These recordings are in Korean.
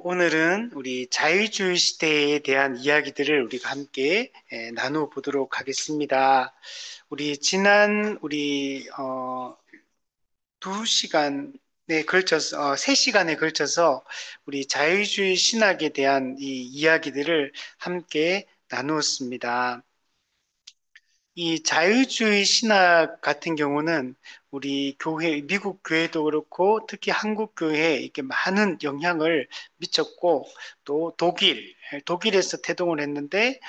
오늘은 우리 자유주의 시대에 대한 이야기들을 우리가 함께 나누어 보도록 하겠습니다. 우리 지난 두 시간에 걸쳐서 3시간에 걸쳐서 우리 자유주의 신학에 대한 이 이야기들을 함께 나누었습니다. 이 자유주의 신학 같은 경우는 우리 교회, 미국 교회도 그렇고 특히 한국 교회에 이렇게 많은 영향을 미쳤고 또 독일에서 태동을 했는데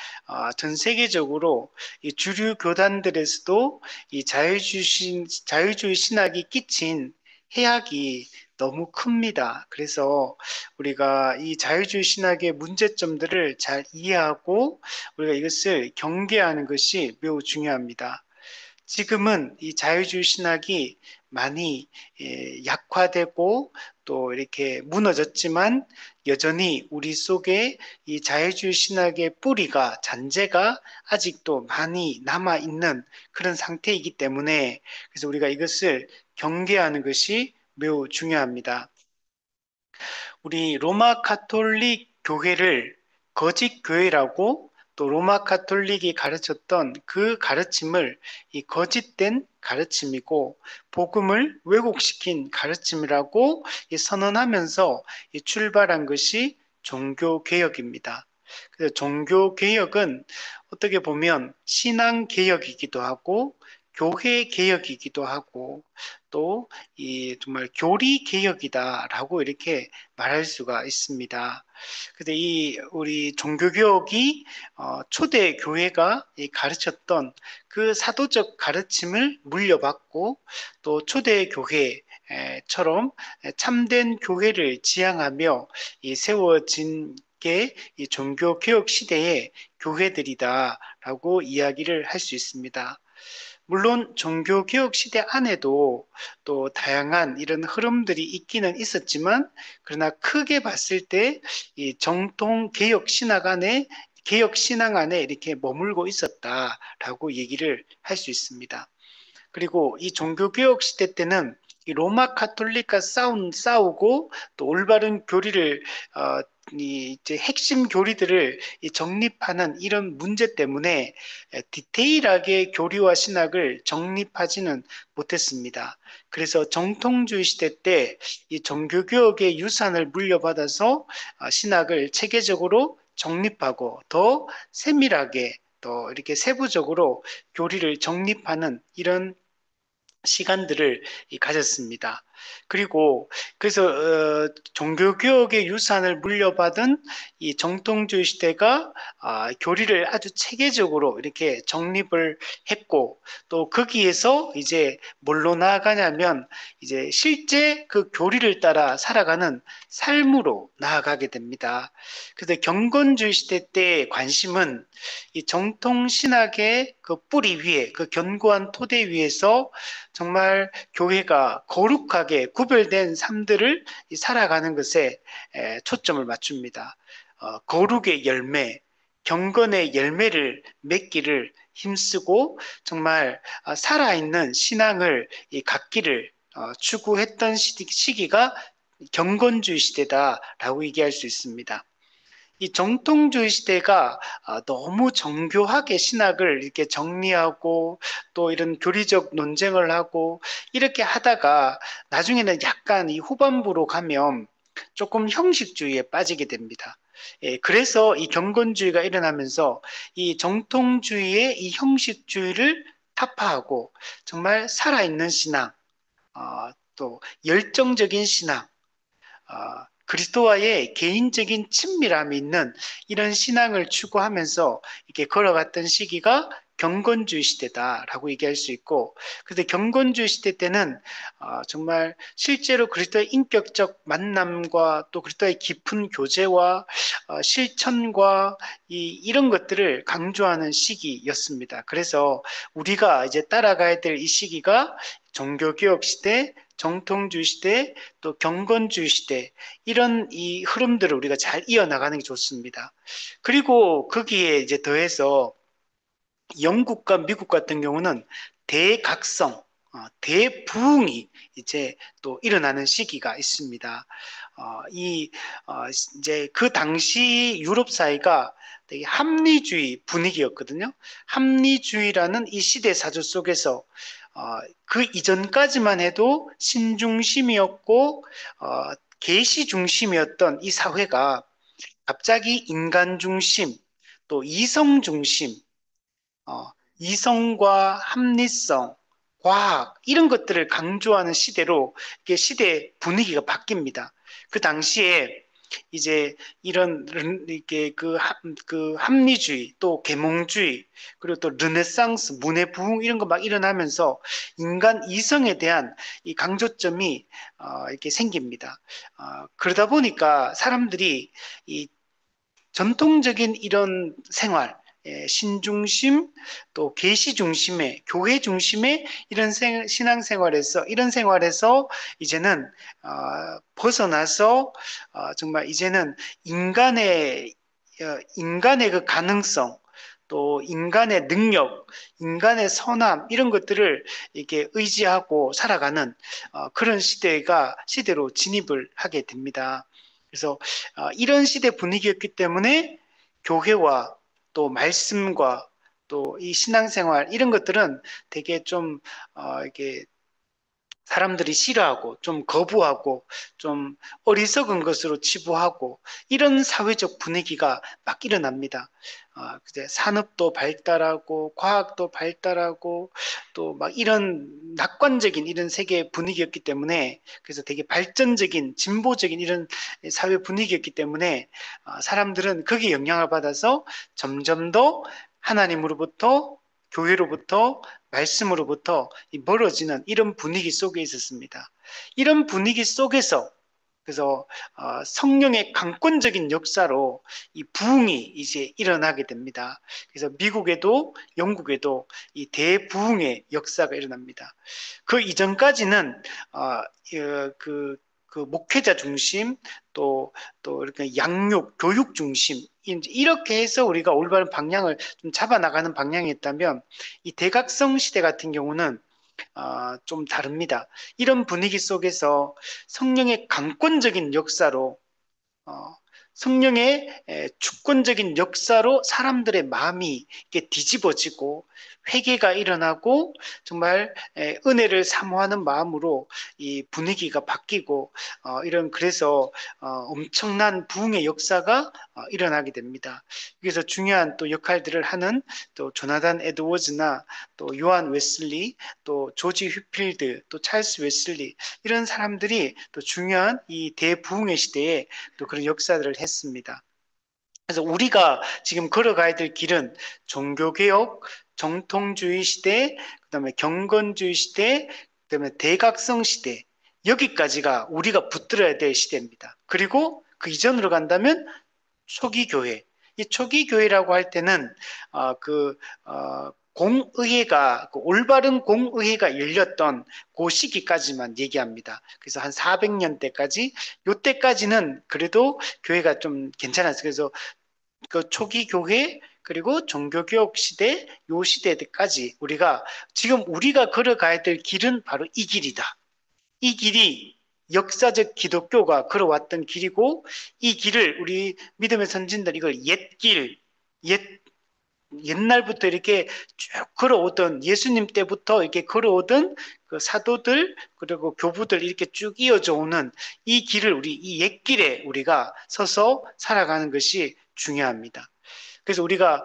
전 세계적으로 이 주류 교단들에서도 이 자유주의 신학이 끼친 해악이 너무 큽니다. 그래서 우리가 이 자유주의 신학의 문제점들을 잘 이해하고 우리가 이것을 경계하는 것이 매우 중요합니다. 지금은 이 자유주의 신학이 많이 약화되고 또 이렇게 무너졌지만 여전히 우리 속에 이 자유주의 신학의 뿌리가 잔재가 아직도 많이 남아 있는 그런 상태이기 때문에 그래서 우리가 이것을 경계하는 것이 매우 중요합니다. 우리 로마 가톨릭 교회를 거짓 교회라고 또 로마 가톨릭이 가르쳤던 그 가르침을 이 거짓된 가르침이고 복음을 왜곡시킨 가르침이라고 선언하면서 출발한 것이 종교 개혁입니다. 그래서 종교 개혁은 어떻게 보면 신앙 개혁이기도 하고 교회 개혁이기도 하고 또 이 정말 교리 개혁이다라고 이렇게 말할 수가 있습니다. 근데 이 우리 종교 개혁이 초대 교회가 가르쳤던 그 사도적 가르침을 물려받고 또 초대 교회처럼 참된 교회를 지향하며 이 세워진 게 이 종교 개혁 시대의 교회들이다라고 이야기를 할 수 있습니다. 물론 종교개혁 시대 안에도 또 다양한 이런 흐름들이 있기는 있었지만 그러나 크게 봤을 때 이 정통 개혁 신앙 안에 이렇게 머물고 있었다라고 얘기를 할 수 있습니다. 그리고 이 종교개혁 시대 때는 이 로마 카톨릭과 싸우고 또 올바른 교리를 어, 이 이제 핵심 교리들을 정립하는 이런 문제 때문에 디테일하게 교리와 신학을 정립하지는 못했습니다. 그래서 정통주의 시대 때 이 종교개혁의 유산을 물려받아서 신학을 체계적으로 정립하고 더 세밀하게 또 이렇게 세부적으로 교리를 정립하는 이런 시간들을 가졌습니다. 그리고 그래서 종교개혁의 유산을 물려받은 이 정통주의 시대가 교리를 아주 체계적으로 이렇게 정립을 했고 또 거기에서 이제 뭘로 나아가냐면 이제 실제 그 교리를 따라 살아가는 삶으로 나아가게 됩니다. 그래서 경건주의 시대 때의 관심은 이 정통 신학의 그 뿌리 위에 그 견고한 토대 위에서 정말 교회가 거룩하게 구별된 삶들을 살아가는 것에 초점을 맞춥니다. 거룩의 열매, 경건의 열매를 맺기를 힘쓰고 정말 살아있는 신앙을 갖기를 추구했던 시기가 경건주의 시대다라고 얘기할 수 있습니다. 이 정통주의 시대가 너무 정교하게 신학을 이렇게 정리하고 또 이런 교리적 논쟁을 하고 이렇게 하다가 나중에는 약간 이 후반부로 가면 조금 형식주의에 빠지게 됩니다. 예, 그래서 이 경건주의가 일어나면서 이 정통주의의 이 형식주의를 타파하고 정말 살아있는 신앙, 또 열정적인 신앙, 그리스도와의 개인적인 친밀함이 있는 이런 신앙을 추구하면서 이렇게 걸어갔던 시기가 경건주의 시대다라고 얘기할 수 있고, 근데 경건주의 시대 때는 정말 실제로 그리스도의 인격적 만남과 또 그리스도의 깊은 교제와 실천과 이런 것들을 강조하는 시기였습니다. 그래서 우리가 이제 따라가야 될 이 시기가 종교개혁 시대, 정통주의 시대, 또 경건주의 시대 이런 이 흐름들을 우리가 잘 이어나가는 게 좋습니다. 그리고 거기에 이제 더해서 영국과 미국 같은 경우는 대각성, 대부흥이 이제 또 일어나는 시기가 있습니다. 이 이제 그 당시 유럽 사회가 되게 합리주의 분위기였거든요. 합리주의라는 이 시대 사조 속에서 그 이전까지만 해도 신중심이었고 계시 중심이었던 이 사회가 갑자기 인간 중심, 또 이성 중심, 어, 이성과 합리성, 과학 이런 것들을 강조하는 시대로 이게 시대 분위기가 바뀝니다. 그 당시에 이제 이런 이게 그 합리주의 또 계몽주의 그리고 또 르네상스 문해 부흥 이런 거 막 일어나면서 인간 이성에 대한 이 강조점이 이렇게 생깁니다. 그러다 보니까 사람들이 이 전통적인 이런 생활, 신중심, 또 계시 중심의, 교회 중심의 이런 신앙생활에서, 이런 생활에서 이제는, 벗어나서, 정말 이제는 인간의 그 가능성, 또 인간의 능력, 인간의 선함, 이런 것들을 이렇게 의지하고 살아가는 그런 시대로 진입을 하게 됩니다. 그래서 이런 시대 분위기였기 때문에 교회와 또 말씀과 또 이 신앙생활 이런 것들은 되게 좀 이렇게 사람들이 싫어하고 좀 거부하고 좀 어리석은 것으로 치부하고 이런 사회적 분위기가 막 일어납니다. 이제 산업도 발달하고 과학도 발달하고 또 막 이런 낙관적인 이런 세계 분위기였기 때문에 그래서 되게 발전적인 진보적인 이런 사회 분위기였기 때문에 사람들은 거기에 영향을 받아서 점점 더 하나님으로부터 교회로부터 말씀으로부터 멀어지는 이런 분위기 속에 있었습니다. 이런 분위기 속에서 그래서 성령의 강권적인 역사로 이 부흥이 이제 일어나게 됩니다. 그래서 미국에도 영국에도 이 대부흥의 역사가 일어납니다. 그 이전까지는 그 목회자 중심 또 이렇게 양육 교육 중심 이렇게 해서 우리가 올바른 방향을 좀 잡아 나가는 방향이었다면 이 대각성 시대 같은 경우는 좀 다릅니다. 이런 분위기 속에서 성령의 강권적인 역사로 어, 성령의 주권적인 역사로 사람들의 마음이 이렇게 뒤집어지고 회개가 일어나고 정말 은혜를 사모하는 마음으로 이 분위기가 바뀌고 이런 그래서 엄청난 부흥의 역사가 일어나게 됩니다. 그래서 중요한 또 역할들을 하는 또 조나단 에드워즈나 또 요한 웨슬리 또 조지 휘필드 또 찰스 웨슬리 이런 사람들이 또 중요한 이 대부흥의 시대에 또 그런 역사들을 했습니다. 그래서 우리가 지금 걸어가야 될 길은 종교개혁, 정통주의 시대, 그다음에 경건주의 시대, 그다음에 대각성 시대 여기까지가 우리가 붙들어야 될 시대입니다. 그리고 그 이전으로 간다면 초기 교회. 이 초기 교회라고 할 때는 공의회가 그 올바른 공의회가 열렸던 그 시기까지만 얘기합니다. 그래서 한 400년대까지 요때까지는 그래도 교회가 좀 괜찮았어요. 그래서 그 초기 교회 그리고 종교개혁 시대 요 시대까지 지금 우리가 걸어가야 될 길은 바로 이 길이다. 이 길이 역사적 기독교가 걸어왔던 길이고 이 길을 우리 믿음의 선진들 이걸 옛길, 옛날부터 이렇게 쭉 걸어오던 예수님 때부터 이렇게 걸어오던 그 사도들 그리고 교부들 이렇게 쭉 이어져 오는 이 길을 이 옛길에 우리가 서서 살아가는 것이 중요합니다. 그래서 우리가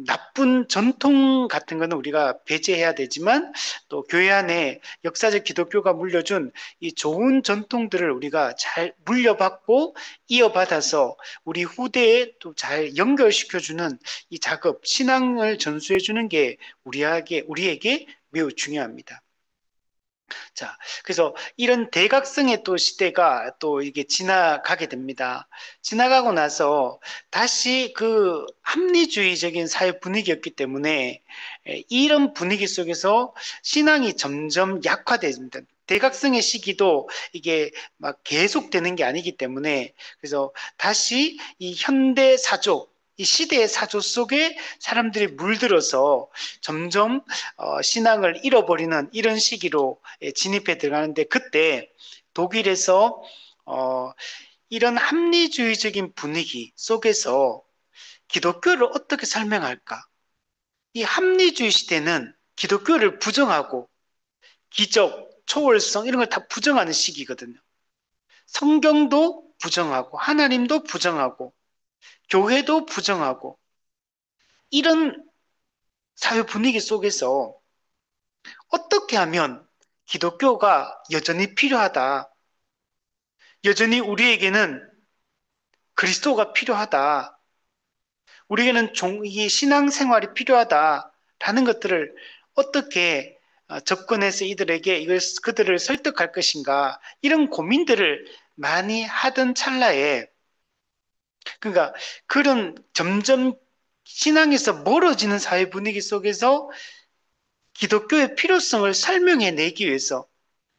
나쁜 전통 같은 거는 우리가 배제해야 되지만 또 교회 안에 역사적 기독교가 물려준 이 좋은 전통들을 우리가 잘 물려받고 이어받아서 우리 후대에 또 잘 연결시켜주는 이 작업, 신앙을 전수해주는 게 우리에게 매우 중요합니다. 자, 그래서 이런 대각성의 또 시대가 또 이게 지나가게 됩니다. 지나가고 나서 다시 그 합리주의적인 사회 분위기였기 때문에 이런 분위기 속에서 신앙이 점점 약화됩니다. 대각성의 시기도 이게 막 계속되는 게 아니기 때문에 그래서 다시 이 현대 사조, 이 시대의 사조 속에 사람들이 물들어서 점점 신앙을 잃어버리는 이런 시기로 진입해 들어가는데 그때 독일에서 어, 이런 합리주의적인 분위기 속에서 기독교를 어떻게 설명할까? 이 합리주의 시대는 기독교를 부정하고 기적, 초월성 이런 걸 다 부정하는 시기거든요. 성경도 부정하고 하나님도 부정하고 교회도 부정하고 이런 사회 분위기 속에서 어떻게 하면 기독교가 여전히 필요하다. 여전히 우리에게는 그리스도가 필요하다. 우리에게는 이 신앙생활이 필요하다라는 것들을 어떻게 접근해서 이들에게 그들을 설득할 것인가 이런 고민들을 많이 하던 찰나에 그러니까 그런 점점 신앙에서 멀어지는 사회 분위기 속에서 기독교의 필요성을 설명해내기 위해서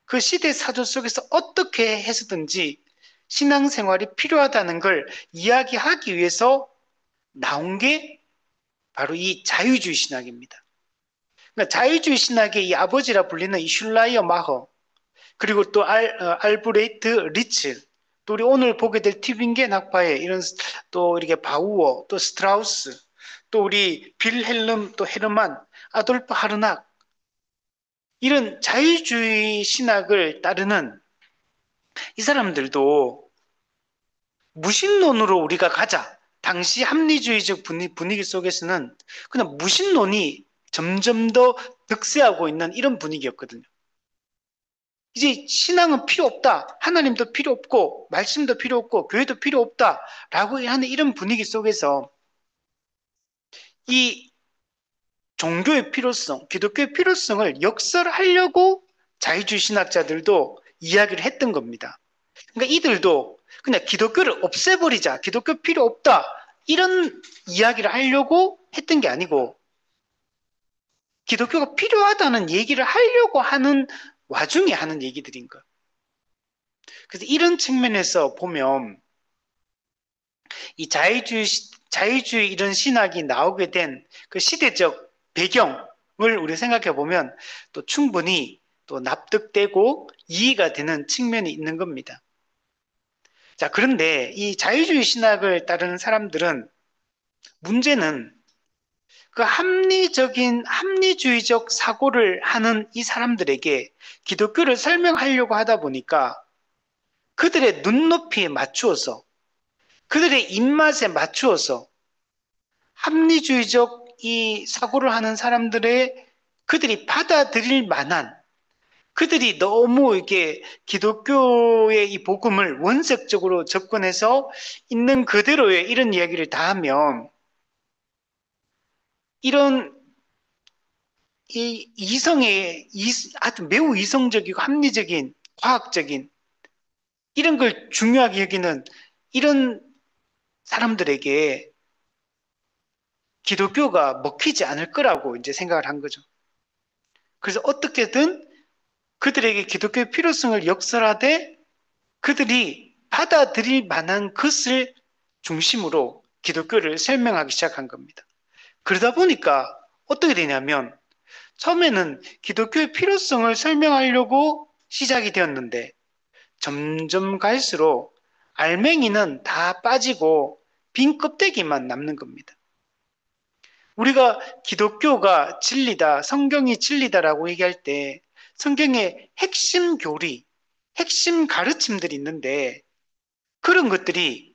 그 시대 사조 속에서 어떻게 해서든지 신앙생활이 필요하다는 걸 이야기하기 위해서 나온 게 바로 이 자유주의 신학입니다. 그러니까 자유주의 신학의 이 아버지라 불리는 이 슐라이어 마허 그리고 또 알브레이트 리츠 또 우리 오늘 보게 될 티빙겐 학파의 이런 또 이렇게 바우어 또 스트라우스 또 우리 빌헬름 또 헤르만 아돌프 하르낙 이런 자유주의 신학을 따르는 이 사람들도 무신론으로 우리가 가자. 당시 합리주의적 분위기 속에서는 그냥 무신론이 점점 더 득세하고 있는 이런 분위기였거든요. 이제 신앙은 필요 없다. 하나님도 필요 없고, 말씀도 필요 없고, 교회도 필요 없다. 라고 하는 이런 분위기 속에서 이 종교의 필요성, 기독교의 필요성을 역설하려고 자유주의 신학자들도 이야기를 했던 겁니다. 그러니까 이들도 그냥 기독교를 없애버리자, 기독교 필요 없다, 이런 이야기를 하려고 했던 게 아니고 기독교가 필요하다는 얘기를 하려고 하는 와중에 하는 얘기들인 거예요. 그래서 이런 측면에서 보면 이 자유주의 이런 신학이 나오게 된 그 시대적 배경을 우리 생각해 보면 또 충분히 또 납득되고 이해가 되는 측면이 있는 겁니다. 자, 그런데 이 자유주의 신학을 따르는 사람들은 문제는 그 합리주의적 사고를 하는 이 사람들에게 기독교를 설명하려고 하다 보니까 그들의 눈높이에 맞추어서 그들의 입맛에 맞추어서 합리주의적 이 사고를 하는 사람들의 그들이 받아들일 만한 그들이 너무 이게 기독교의 이 복음을 원색적으로 접근해서 있는 그대로의 이런 이야기를 다 하면 이런 이 이성의 아주 매우 이성적이고 합리적인 과학적인 이런 걸 중요하게 여기는 이런 사람들에게 기독교가 먹히지 않을 거라고 이제 생각을 한 거죠. 그래서 어떻게든 그들에게 기독교의 필요성을 역설하되 그들이 받아들일 만한 것을 중심으로 기독교를 설명하기 시작한 겁니다. 그러다 보니까 어떻게 되냐면 처음에는 기독교의 필요성을 설명하려고 시작이 되었는데 점점 갈수록 알맹이는 다 빠지고 빈 껍데기만 남는 겁니다. 우리가 기독교가 진리다, 성경이 진리다라고 얘기할 때 성경의 핵심 교리, 핵심 가르침들이 있는데 그런 것들이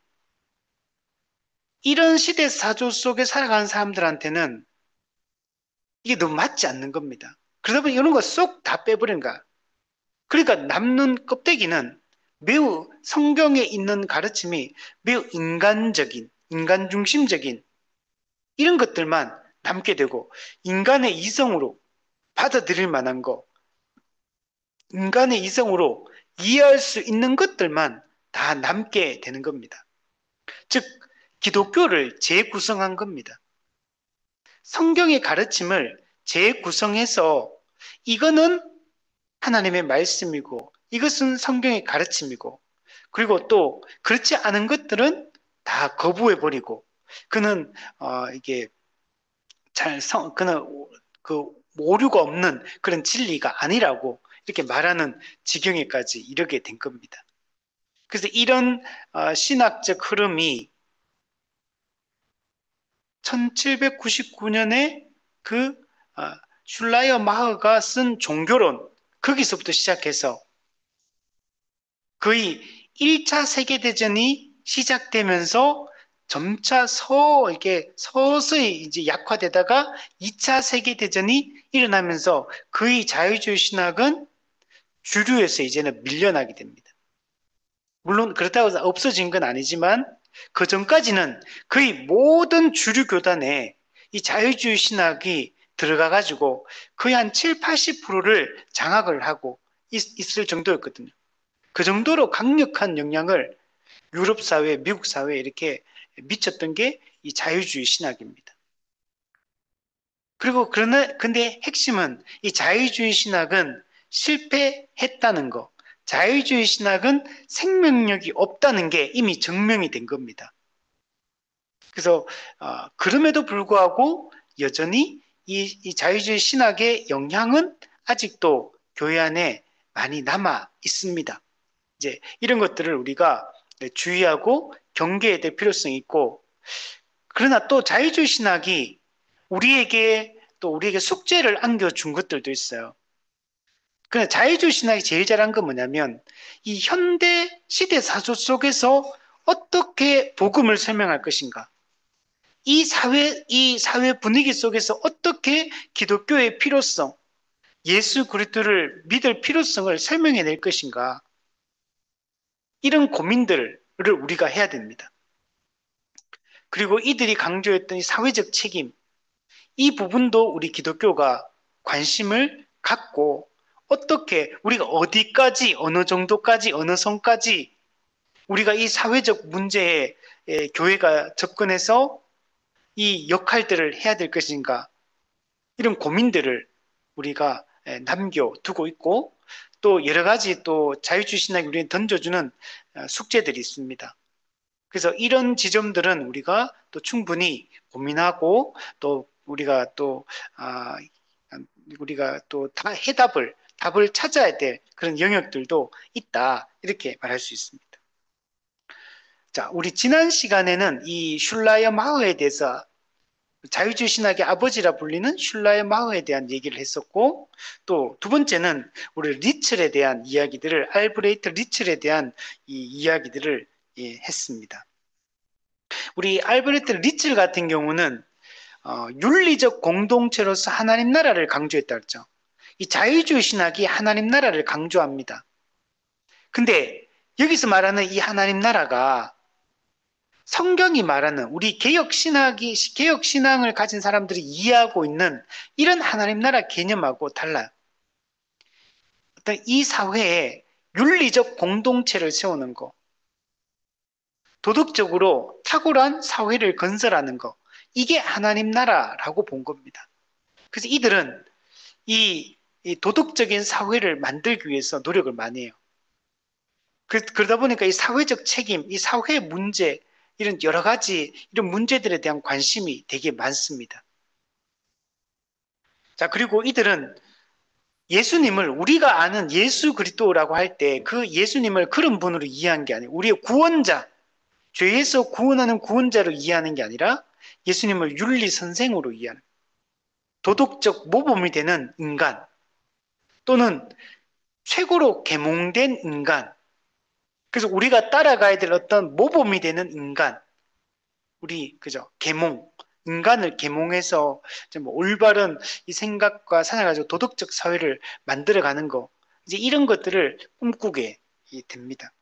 이런 시대 사조 속에 살아가는 사람들한테는 이게 너무 맞지 않는 겁니다. 그러다 보니 이런 거 쏙 다 빼버린 거야. 그러니까 남는 껍데기는 매우 성경에 있는 가르침이 매우 인간적인, 인간 중심적인 이런 것들만 남게 되고 인간의 이성으로 받아들일 만한 거, 인간의 이성으로 이해할 수 있는 것들만 다 남게 되는 겁니다. 즉, 기독교를 재구성한 겁니다. 성경의 가르침을 재구성해서 이거는 하나님의 말씀이고 이것은 성경의 가르침이고 그리고 또 그렇지 않은 것들은 다 거부해버리고 그는 이게 그는 그 오류가 없는 그런 진리가 아니라고 이렇게 말하는 지경에까지 이르게 된 겁니다. 그래서 이런 신학적 흐름이 1799년에 그 슐라이어 마흐가 쓴 종교론, 거기서부터 시작해서 거의 1차 세계대전이 시작되면서 점차 이렇게 서서히 이제 약화되다가 2차 세계대전이 일어나면서 거의 자유주의 신학은 주류에서 이제는 밀려나게 됩니다. 물론 그렇다고 해서 없어진 건 아니지만 그 전까지는 거의 모든 주류 교단에 이 자유주의 신학이 들어가가지고 거의 한 7, 80%를 장악을 하고 있을 정도였거든요. 그 정도로 강력한 영향을 유럽 사회, 미국 사회에 이렇게 미쳤던 게 이 자유주의 신학입니다. 그리고 근데 핵심은 이 자유주의 신학은 실패했다는 거. 자유주의 신학은 생명력이 없다는 게 이미 증명이 된 겁니다. 그래서 그럼에도 불구하고 여전히 이 자유주의 신학의 영향은 아직도 교회 안에 많이 남아 있습니다. 이제 이런 것들을 우리가 주의하고 경계해야 될 필요성이 있고, 그러나 또 자유주의 신학이 우리에게 숙제를 안겨준 것들도 있어요. 그러나 자유주의 신학이 제일 잘한 건 뭐냐면 이 현대 시대 사조 속에서 어떻게 복음을 설명할 것인가, 이 사회 분위기 속에서 어떻게 기독교의 필요성, 예수 그리스도를 믿을 필요성을 설명해낼 것인가, 이런 고민들을 우리가 해야 됩니다. 그리고 이들이 강조했던 이 사회적 책임, 이 부분도 우리 기독교가 관심을 갖고 어떻게 우리가 어디까지, 어느 정도까지, 어느 선까지 우리가 이 사회적 문제에 교회가 접근해서 이 역할들을 해야 될 것인가, 이런 고민들을 우리가 남겨두고 있고, 또 여러 가지 또 자유주의 신학이 우리는 던져주는 숙제들이 있습니다. 그래서 이런 지점들은 우리가 또 충분히 고민하고 또 우리가 또 답을 찾아야 될 그런 영역들도 있다, 이렇게 말할 수 있습니다. 자, 우리 지난 시간에는 이 슐라이어 마흐에 대해서, 자유주의 신학의 아버지라 불리는 슐라이어 마흐에 대한 얘기를 했었고, 또 두 번째는 우리 리첼에 대한 이야기들을, 알브레이트 리첼에 대한 이 이야기들을 했습니다. 우리 알브레트 리첼 같은 경우는 윤리적 공동체로서 하나님 나라를 강조했다 그랬죠. 이 자유주의 신학이 하나님 나라를 강조합니다. 근데 여기서 말하는 이 하나님 나라가 성경이 말하는 우리 개혁 신앙을 가진 사람들이 이해하고 있는 이런 하나님 나라 개념하고 달라요. 어떤 이 사회에 윤리적 공동체를 세우는 거, 도덕적으로 탁월한 사회를 건설하는 거, 이게 하나님 나라라고 본 겁니다. 그래서 이들은 이 도덕적인 사회를 만들기 위해서 노력을 많이 해요. 그러다 보니까 이 사회적 책임, 이 사회 문제, 이런 여러 가지 이런 문제들에 대한 관심이 되게 많습니다. 자, 그리고 이들은 예수님을, 우리가 아는 예수 그리스도라고 할 때 그 예수님을 그런 분으로 이해한 게 아니에요. 우리의 구원자, 죄에서 구원하는 구원자로 이해하는 게 아니라 예수님을 윤리 선생으로 이해하는, 도덕적 모범이 되는 인간, 또는 최고로 계몽된 인간, 그래서 우리가 따라가야 될 어떤 모범이 되는 인간, 그죠? 인간을 계몽해서 뭐 올바른 이 생각과 사상을 가지고 도덕적 사회를 만들어가는 거, 이제 이런 것들을 꿈꾸게 됩니다.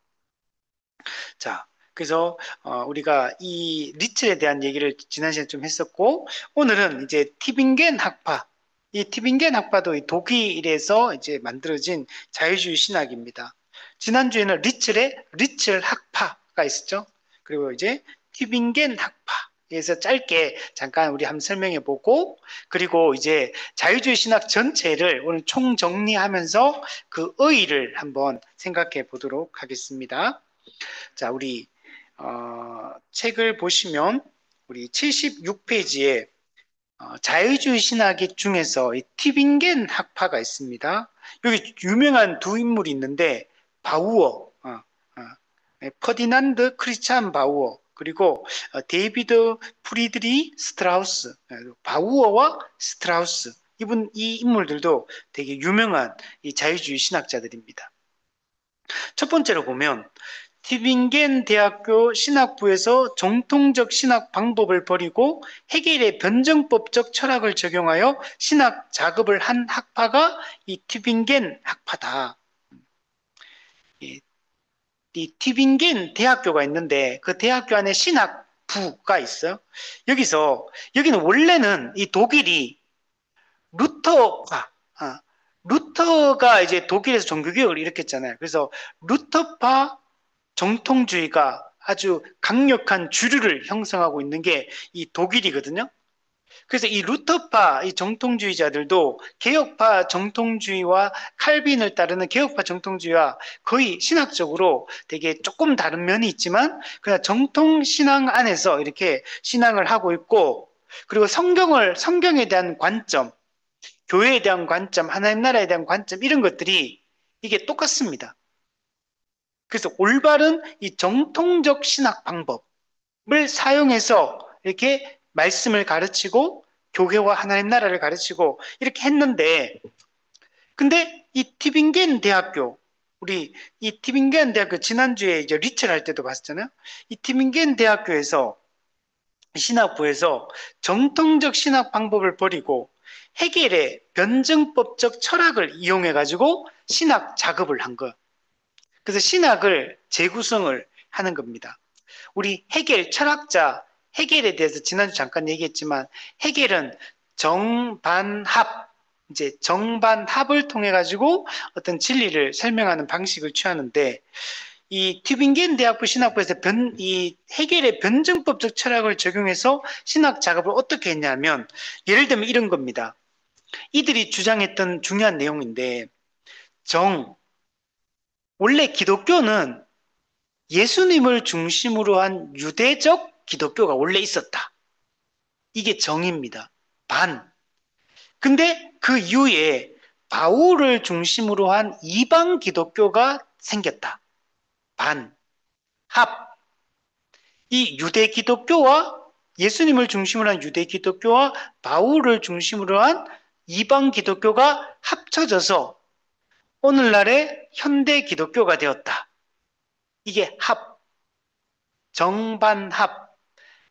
자, 그래서 우리가 이 리첼에 대한 얘기를 지난 시간에 좀 했었고, 오늘은 이제 티빙겐 학파, 이 티빙겐 학파도 이 독일에서 이제 만들어진 자유주의 신학입니다. 지난주에는 리첼 학파가 있었죠. 그리고 이제 티빙겐 학파에서 짧게 잠깐 우리 한번 설명해 보고, 그리고 이제 자유주의 신학 전체를 오늘 총정리하면서 그 의의를 한번 생각해 보도록 하겠습니다. 자, 우리 책을 보시면 우리 76페이지에 자유주의 신학 중에서 이 티빙겐 학파가 있습니다. 여기 유명한 두 인물이 있는데 바우어, 퍼디난드 크리스찬 바우어, 그리고 데이비드 프리드리 스트라우스, 바우어와 스트라우스, 이 인물들도 되게 유명한 이 자유주의 신학자들입니다. 첫 번째로 보면 티빙겐 대학교 신학부에서 정통적 신학 방법을 버리고 헤겔의 변증법적 철학을 적용하여 신학 작업을 한 학파가 이 티빙겐 학파다. 이 티빙겐 대학교가 있는데 그 대학교 안에 신학부가 있어요. 여기는 원래는 이 독일이 루터파, 루터가 이제 독일에서 종교개혁을 일으켰잖아요. 그래서 루터파 정통주의가 아주 강력한 주류를 형성하고 있는 게 이 독일이거든요. 그래서 이 루터파 이 정통주의자들도 개혁파 정통주의와 칼빈을 따르는 개혁파 정통주의와 거의 신학적으로 되게 조금 다른 면이 있지만 그냥 정통 신앙 안에서 이렇게 신앙을 하고 있고, 그리고 성경에 대한 관점, 교회에 대한 관점, 하나님 나라에 대한 관점, 이런 것들이 이게 똑같습니다. 그래서 올바른 이 정통적 신학 방법을 사용해서 이렇게 말씀을 가르치고 교회와 하나님 나라를 가르치고 이렇게 했는데, 근데 이 티빙겐 대학교, 우리 이 티빙겐 대학교 지난주에 이제 리처를 할 때도 봤잖아요. 이 티빙겐 대학교에서 신학부에서 정통적 신학 방법을 버리고 헤겔의 변증법적 철학을 이용해 가지고 신학 작업을 한 거. 그래서 신학을 재구성을 하는 겁니다. 우리 헤겔 철학자 헤겔에 대해서 지난주 잠깐 얘기했지만 헤겔은 정반합, 이제 정반합을 통해 가지고 어떤 진리를 설명하는 방식을 취하는데, 이 튜빙겐 대학부 신학부에서 이 헤겔의 변증법적 철학을 적용해서 신학 작업을 어떻게 했냐면, 예를 들면 이런 겁니다. 이들이 주장했던 중요한 내용인데, 원래 기독교는 예수님을 중심으로 한 유대적 기독교가 원래 있었다. 이게 정입니다. 반. 근데 그 이후에 바울을 중심으로 한 이방 기독교가 생겼다. 반. 합. 이 유대 기독교와 예수님을 중심으로 한 유대 기독교와 바울을 중심으로 한 이방 기독교가 합쳐져서 오늘날의 현대 기독교가 되었다. 이게 합. 정반합.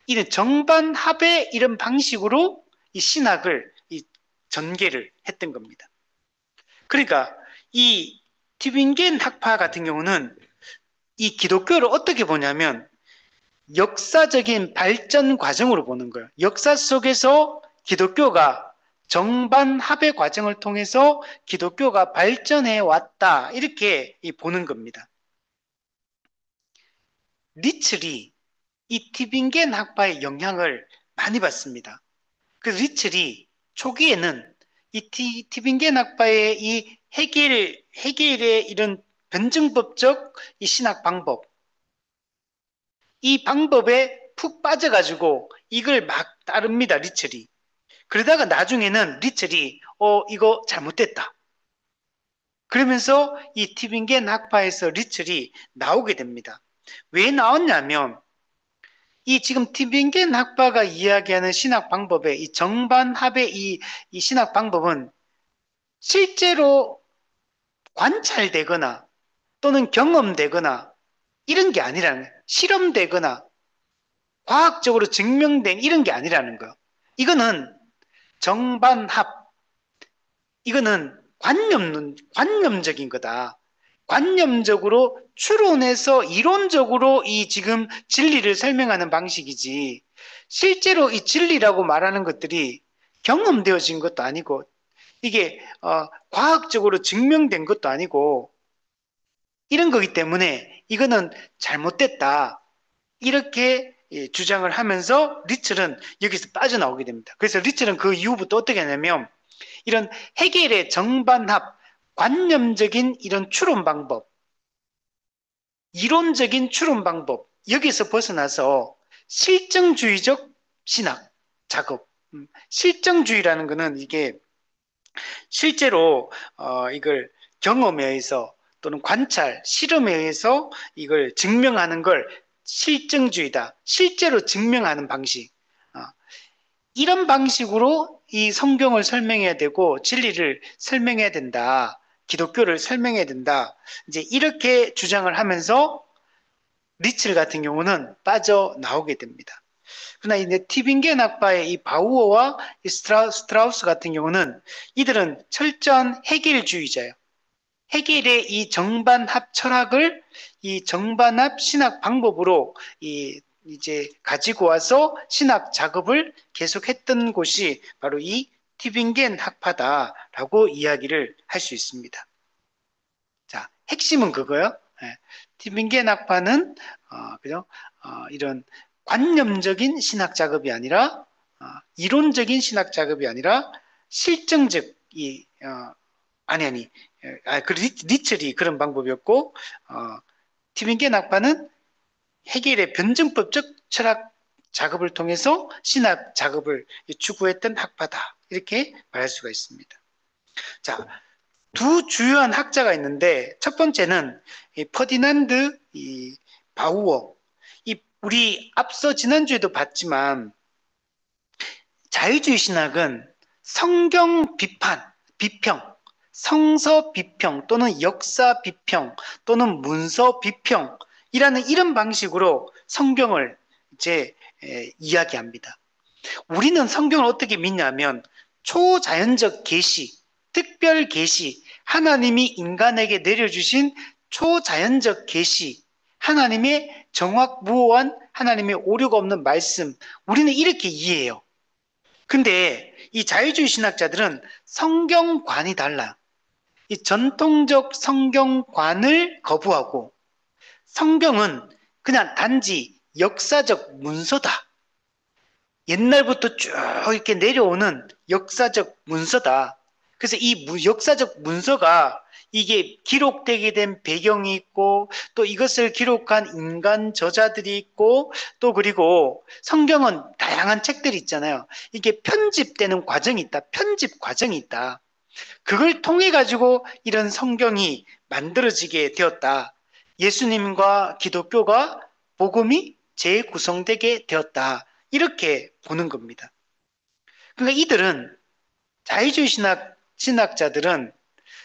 이런 정반합의 이런 방식으로 이 신학을 전개를 했던 겁니다. 그러니까 이 튜빙겐 학파 같은 경우는 이 기독교를 어떻게 보냐면 역사적인 발전 과정으로 보는 거예요. 역사 속에서 기독교가 정반합의 과정을 통해서 기독교가 발전해 왔다, 이렇게 보는 겁니다. 리첼이 이 튜빙겐 학파의 영향을 많이 받습니다. 그래서 리첼이 초기에는 이 튜빙겐 학파의 이 헤겔의 이런 변증법적 이 신학 방법, 이 방법에 푹 빠져가지고 이걸 막 따릅니다, 리첼이. 그러다가 나중에는 리첼이 이거 잘못됐다, 그러면서 이 튜빙겐 학파에서 리첼이 나오게 됩니다. 왜 나왔냐면 이 지금 튜빙겐 학파가 이야기하는 신학 방법의 이 정반합의 이 신학 방법은 실제로 관찰되거나 또는 경험되거나 이런 게 아니라는 거예요. 실험되거나 과학적으로 증명된 이런 게 아니라는 거예요. 이거는 정반합, 이거는 관념적인 거다. 관념적으로 추론해서 이론적으로 이 지금 진리를 설명하는 방식이지, 실제로 이 진리라고 말하는 것들이 경험되어진 것도 아니고 이게 과학적으로 증명된 것도 아니고 이런 거기 때문에 이거는 잘못됐다, 이렇게 주장을 하면서 리첼은 여기서 빠져나오게 됩니다. 그래서 리첼은 그 이후부터 어떻게 하냐면 이런 헤겔의 정반합, 관념적인 이런 추론 방법, 이론적인 추론 방법, 여기서 벗어나서 실증주의적 신학 작업. 실증주의라는 거는 이게 실제로 이걸 경험에 의해서 또는 관찰, 실험에 의해서 이걸 증명하는 걸 실증주의다. 실제로 증명하는 방식. 어, 이런 방식으로 이 성경을 설명해야 되고 진리를 설명해야 된다. 기독교를 설명해야 된다. 이제 이렇게 주장을 하면서 리첼 같은 경우는 빠져나오게 됩니다. 그러나 이제 티빙겐 학파의 이 바우어와 이 스트라우스 같은 경우는 이들은 철저한 해결주의자예요. 해겔의 이 정반합 철학을 이 정반합 신학 방법으로 이제 가지고 와서 신학 작업을 계속했던 곳이 바로 이 티빙겐 학파다라고 이야기를 할 수 있습니다. 자, 핵심은 그거요. 예, 티빙겐 학파는 그죠? 이런 관념적인 신학 작업이 아니라 이론적인 신학 작업이 아니라 실증적 아니 그 리첼이 그런 방법이었고 티빙겐 학파는 해겔의 변증법적 철학 작업을 통해서 신학 작업을 추구했던 학파다 이렇게 말할 수가 있습니다. 자, 두 주요한 학자가 있는데 첫 번째는 퍼디난드 바우어. 우리 앞서 지난주에도 봤지만 자유주의 신학은 성경 비평, 성서 비평 또는 역사 비평 또는 문서 비평이라는 이런 방식으로 성경을 이제 이야기합니다. 우리는 성경을 어떻게 믿냐면 초자연적 계시, 특별 계시, 하나님이 인간에게 내려주신 초자연적 계시, 하나님의 정확무오한 하나님의 오류가 없는 말씀, 우리는 이렇게 이해해요. 근데 이 자유주의 신학자들은 성경관이 달라요. 이 전통적 성경관을 거부하고 성경은 그냥 단지 역사적 문서다. 옛날부터 쭉 이렇게 내려오는 역사적 문서다. 그래서 이 역사적 문서가 이게 기록되게 된 배경이 있고 또 이것을 기록한 인간 저자들이 있고 또 그리고 성경은 다양한 책들이 있잖아요. 이게 편집되는 과정이 있다. 편집 과정이 있다. 그걸 통해 가지고 이런 성경이 만들어지게 되었다. 예수님과 기독교가 복음이 재구성되게 되었다. 이렇게 보는 겁니다. 그러니까 이들은 자유주의 신학자들은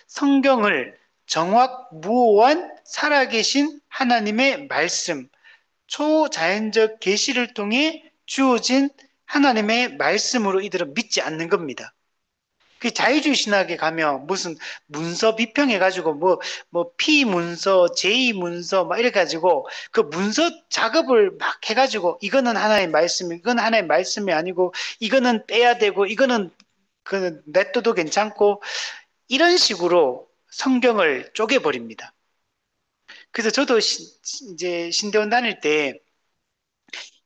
성경을 정확무오한 살아계신 하나님의 말씀, 초자연적 계시를 통해 주어진 하나님의 말씀으로 이들은 믿지 않는 겁니다. 그 자유주의 신학에 가면 무슨 문서 비평해가지고 뭐 P 문서, J 문서 막 이래가지고 그 문서 작업을 막 해가지고 이거는 하나의 말씀, 이건 하나의 말씀이 아니고 이거는 빼야 되고 이거는 그 냅둬도 괜찮고 이런 식으로 성경을 쪼개버립니다. 그래서 저도 이제 신대원 다닐 때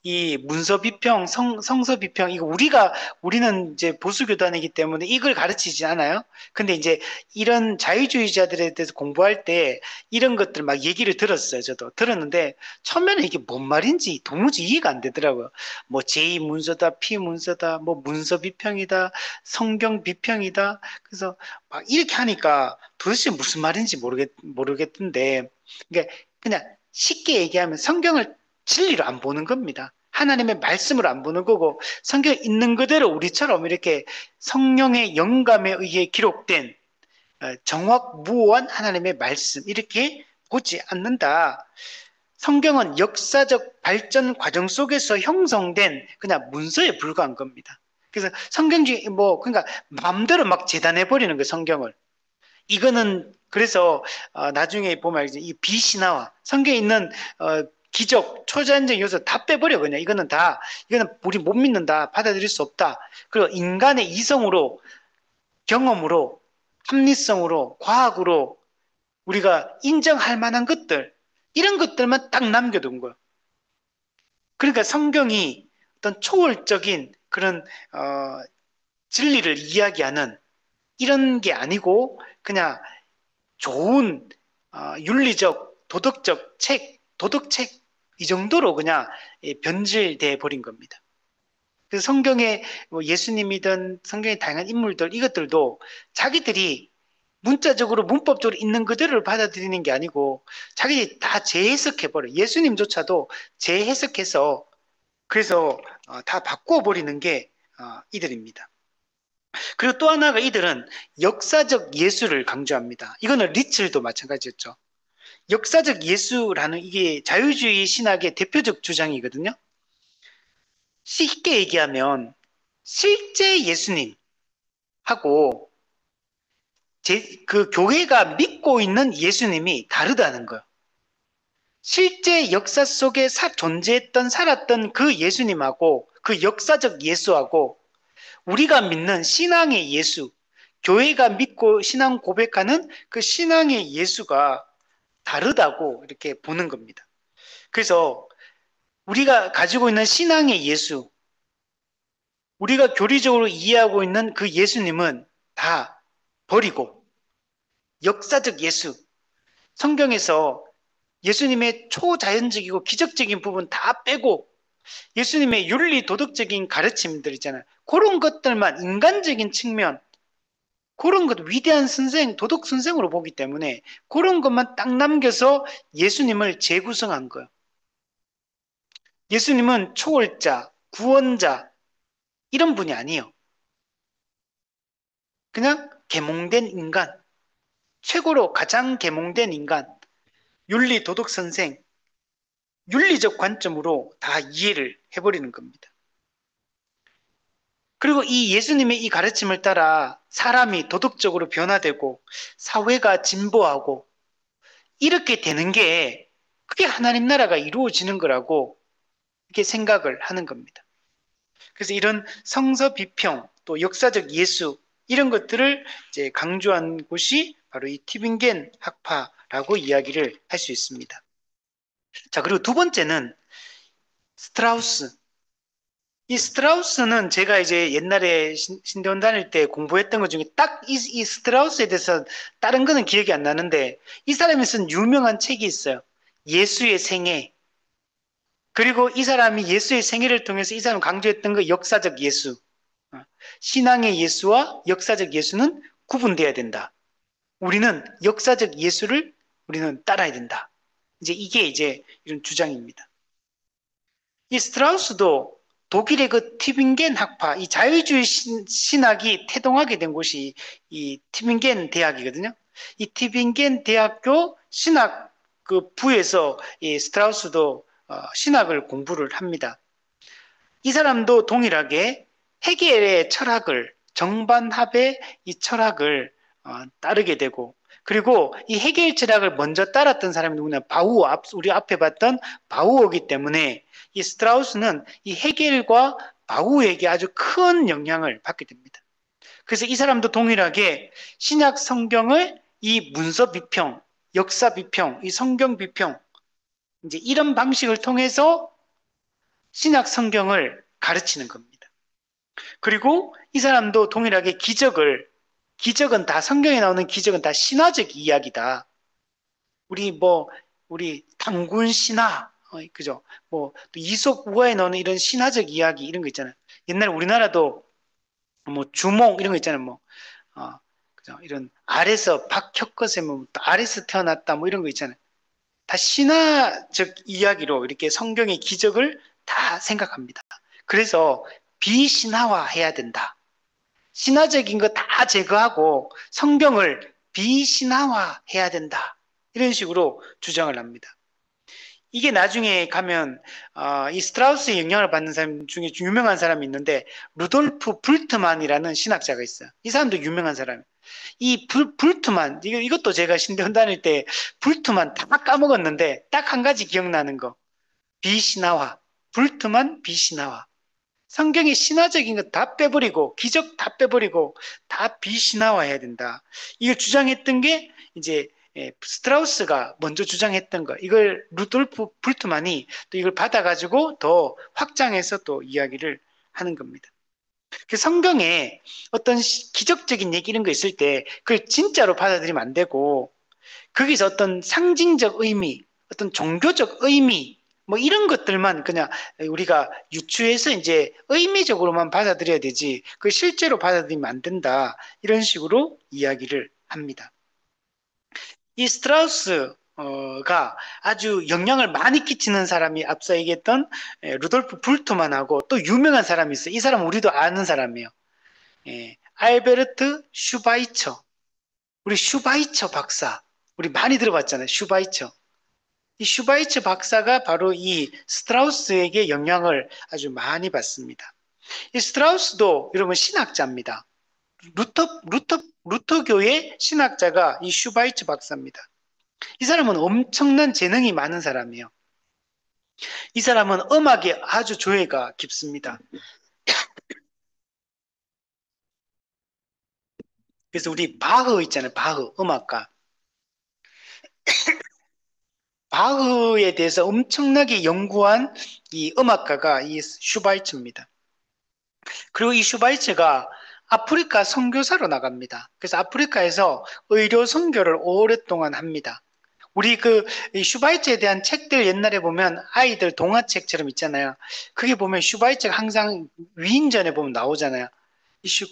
이 문서 비평, 성서 비평, 이거 우리는 이제 보수교단이기 때문에 이걸 가르치지 않아요. 근데 이제 이런 자유주의자들에 대해서 공부할 때 이런 것들 막 얘기를 들었어요. 저도 들었는데 처음에는 이게 뭔 말인지 도무지 이해가 안 되더라고요. 뭐 제 문서다, P 문서다, 뭐 문서 비평이다, 성경 비평이다. 그래서 막 이렇게 하니까 도대체 무슨 말인지 모르겠던데, 그러니까 그냥 쉽게 얘기하면 성경을 진리로 안 보는 겁니다. 하나님의 말씀을 안 보는 거고 성경에 있는 그대로 우리처럼 이렇게 성령의 영감에 의해 기록된 정확무오한 하나님의 말씀 이렇게 보지 않는다. 성경은 역사적 발전 과정 속에서 형성된 그냥 문서에 불과한 겁니다. 그래서 성경주의 그러니까 마음대로 막 재단해 버리는 거예요. 성경을. 이거는 그래서 나중에 보면 알겠지. 이 비신화와 성경에 있는 기적, 초자연적 요소 다 빼버려 그냥. 이거는 우리 못 믿는다, 받아들일 수 없다. 그리고 인간의 이성으로, 경험으로, 합리성으로, 과학으로 우리가 인정할 만한 것들 이런 것들만 딱 남겨둔 거야. 그러니까 성경이 어떤 초월적인 그런 진리를 이야기하는 이런 게 아니고 그냥 좋은 윤리적, 도덕적 책, 도덕책 이 정도로 그냥 변질돼 버린 겁니다. 그래서 성경에 뭐 예수님이든 성경의 다양한 인물들 이것들도 자기들이 문자적으로 문법적으로 있는 그대로를 받아들이는 게 아니고 자기 다 재해석해버려. 예수님조차도 재해석해서 그래서 다 바꿔버리는 게 이들입니다. 그리고 또 하나가 이들은 역사적 예수를 강조합니다. 이거는 리첼도 마찬가지였죠. 역사적 예수라는 이게 자유주의 신학의 대표적 주장이거든요. 쉽게 얘기하면 실제 예수님하고 그 교회가 믿고 있는 예수님이 다르다는 거예요. 실제 역사 속에 존재했던 살았던 그 예수님하고 그 역사적 예수하고 우리가 믿는 신앙의 예수, 교회가 믿고 신앙 고백하는 그 신앙의 예수가 다르다고 이렇게 보는 겁니다. 그래서 우리가 가지고 있는 신앙의 예수, 우리가 교리적으로 이해하고 있는 그 예수님은 다 버리고 역사적 예수, 성경에서 예수님의 초자연적이고 기적적인 부분 다 빼고 예수님의 윤리 도덕적인 가르침들 있잖아요. 그런 것들만 인간적인 측면, 그런 것 위대한 선생, 도덕 선생으로 보기 때문에 그런 것만 딱 남겨서 예수님을 재구성한 거예요. 예수님은 초월자, 구원자 이런 분이 아니에요. 그냥 계몽된 인간, 최고로 가장 계몽된 인간, 윤리 도덕 선생, 윤리적 관점으로 다 이해를 해버리는 겁니다. 그리고 이 예수님의 이 가르침을 따라 사람이 도덕적으로 변화되고 사회가 진보하고 이렇게 되는 게 그게 하나님 나라가 이루어지는 거라고 이렇게 생각을 하는 겁니다. 그래서 이런 성서 비평 또 역사적 예수 이런 것들을 이제 강조한 곳이 바로 이 티빙겐 학파라고 이야기를 할 수 있습니다. 자, 그리고 두 번째는 스트라우스. 이 스트라우스는 제가 이제 옛날에 신대원 다닐 때 공부했던 것 중에 딱 이 스트라우스에 대해서 다른 거는 기억이 안 나는데 이 사람이 쓴 유명한 책이 있어요. 예수의 생애. 그리고 이 사람이 예수의 생애를 통해서 이 사람 강조했던 거 역사적 예수. 신앙의 예수와 역사적 예수는 구분돼야 된다. 우리는 역사적 예수를 우리는 따라야 된다. 이제 이게 이제 이런 주장입니다. 이 스트라우스도 독일의 그 티빙겐 학파, 이 자유주의 신학이 태동하게 된 곳이 이 티빙겐 대학이거든요. 이 티빙겐 대학교 신학 그 부에서 이 스트라우스도 신학을 공부를 합니다. 이 사람도 동일하게 헤겔의 철학을 정반합의 이 철학을 따르게 되고 그리고 이 헤겔 철학을 먼저 따랐던 사람이 누구냐 바우어 우리 앞에 봤던 바우어이기 때문에 이 스트라우스는 이 헤겔과 바우어에게 아주 큰 영향을 받게 됩니다. 그래서 이 사람도 동일하게 신약 성경을 이 문서 비평, 역사 비평, 이 성경 비평 이제 이런 방식을 통해서 신약 성경을 가르치는 겁니다. 그리고 이 사람도 동일하게 기적은 다 성경에 나오는 기적은 다 신화적 이야기다. 우리 단군 신화, 그죠? 또 이솝 우화에 나오는 이런 신화적 이야기 이런 거 있잖아요. 옛날 우리나라도 뭐 주몽 이런 거 있잖아요. 그죠? 이런 아래서 박혁것에 아래서 태어났다 뭐 이런 거 있잖아요. 다 신화적 이야기로 이렇게 성경의 기적을 다 생각합니다. 그래서 비신화화해야 된다. 신화적인 거 다 제거하고 성경을 비신화화해야 된다. 이런 식으로 주장을 합니다. 이게 나중에 가면 이 스트라우스의 영향을 받는 사람 중에 유명한 사람이 있는데 루돌프 불트만이라는 신학자가 있어요. 이 사람도 유명한 사람이에요. 이 불트만 이것도 제가 신대원 다닐 때 불트만 다 까먹었는데 딱 한 가지 기억나는 거 비신화화 불트만 비신화화 성경의 신화적인 거 다 빼버리고 기적 다 빼버리고 다 비신화화해야 된다. 이걸 주장했던 게 이제 스트라우스가 먼저 주장했던 거 이걸 루돌프 불트만이 또 이걸 받아가지고 더 확장해서 또 이야기를 하는 겁니다. 그 성경에 어떤 기적적인 얘기 이런 거 있을 때 그걸 진짜로 받아들이면 안 되고 거기서 어떤 상징적 의미, 어떤 종교적 의미 뭐 이런 것들만 그냥 우리가 유추해서 이제 의미적으로만 받아들여야 되지 그 실제로 받아들이면 안 된다 이런 식으로 이야기를 합니다. 이 스트라우스가 아주 영향을 많이 끼치는 사람이 앞서 얘기했던 루돌프 불트만하고 또 유명한 사람이 있어요. 이 사람은 우리도 아는 사람이에요. 알베르트 슈바이처. 우리 슈바이처 박사. 우리 많이 들어봤잖아요. 슈바이처. 이 슈바이처 박사가 바로 이 스트라우스에게 영향을 아주 많이 받습니다. 이 스트라우스도 여러분 신학자입니다. 루터교의 신학자가 이 슈바이처 박사입니다. 이 사람은 엄청난 재능이 많은 사람이에요. 이 사람은 음악에 아주 조예가 깊습니다. 그래서 우리 바흐 있잖아요. 바흐 음악가. 바흐에 대해서 엄청나게 연구한 이 음악가가 이 슈바이처입니다. 그리고 이 슈바이처가 아프리카 선교사로 나갑니다. 그래서 아프리카에서 의료 선교를 오랫동안 합니다. 우리 이 슈바이처에 대한 책들 옛날에 보면 아이들 동화책처럼 있잖아요. 그게 보면 슈바이처가 항상 위인전에 보면 나오잖아요.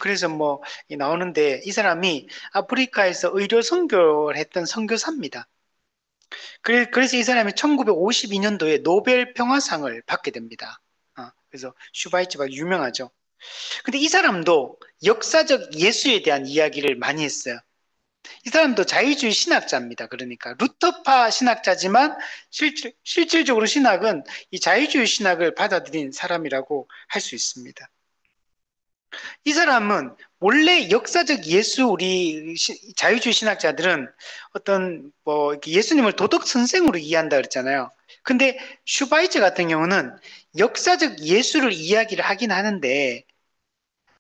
그래서 뭐 나오는데 이 사람이 아프리카에서 의료 선교를 했던 선교사입니다. 그래서 이 사람이 1952년도에 노벨 평화상을 받게 됩니다. 그래서 슈바이처가 유명하죠. 근데 이 사람도 역사적 예수에 대한 이야기를 많이 했어요. 이 사람도 자유주의 신학자입니다. 그러니까 루터파 신학자지만 실질적으로 신학은 이 자유주의 신학을 받아들인 사람이라고 할 수 있습니다. 이 사람은 원래 역사적 예수 우리 자유주의 신학자들은 어떤 뭐 예수님을 도덕 선생으로 이해한다 그랬잖아요. 근데 슈바이처 같은 경우는 역사적 예수를 이야기를 하긴 하는데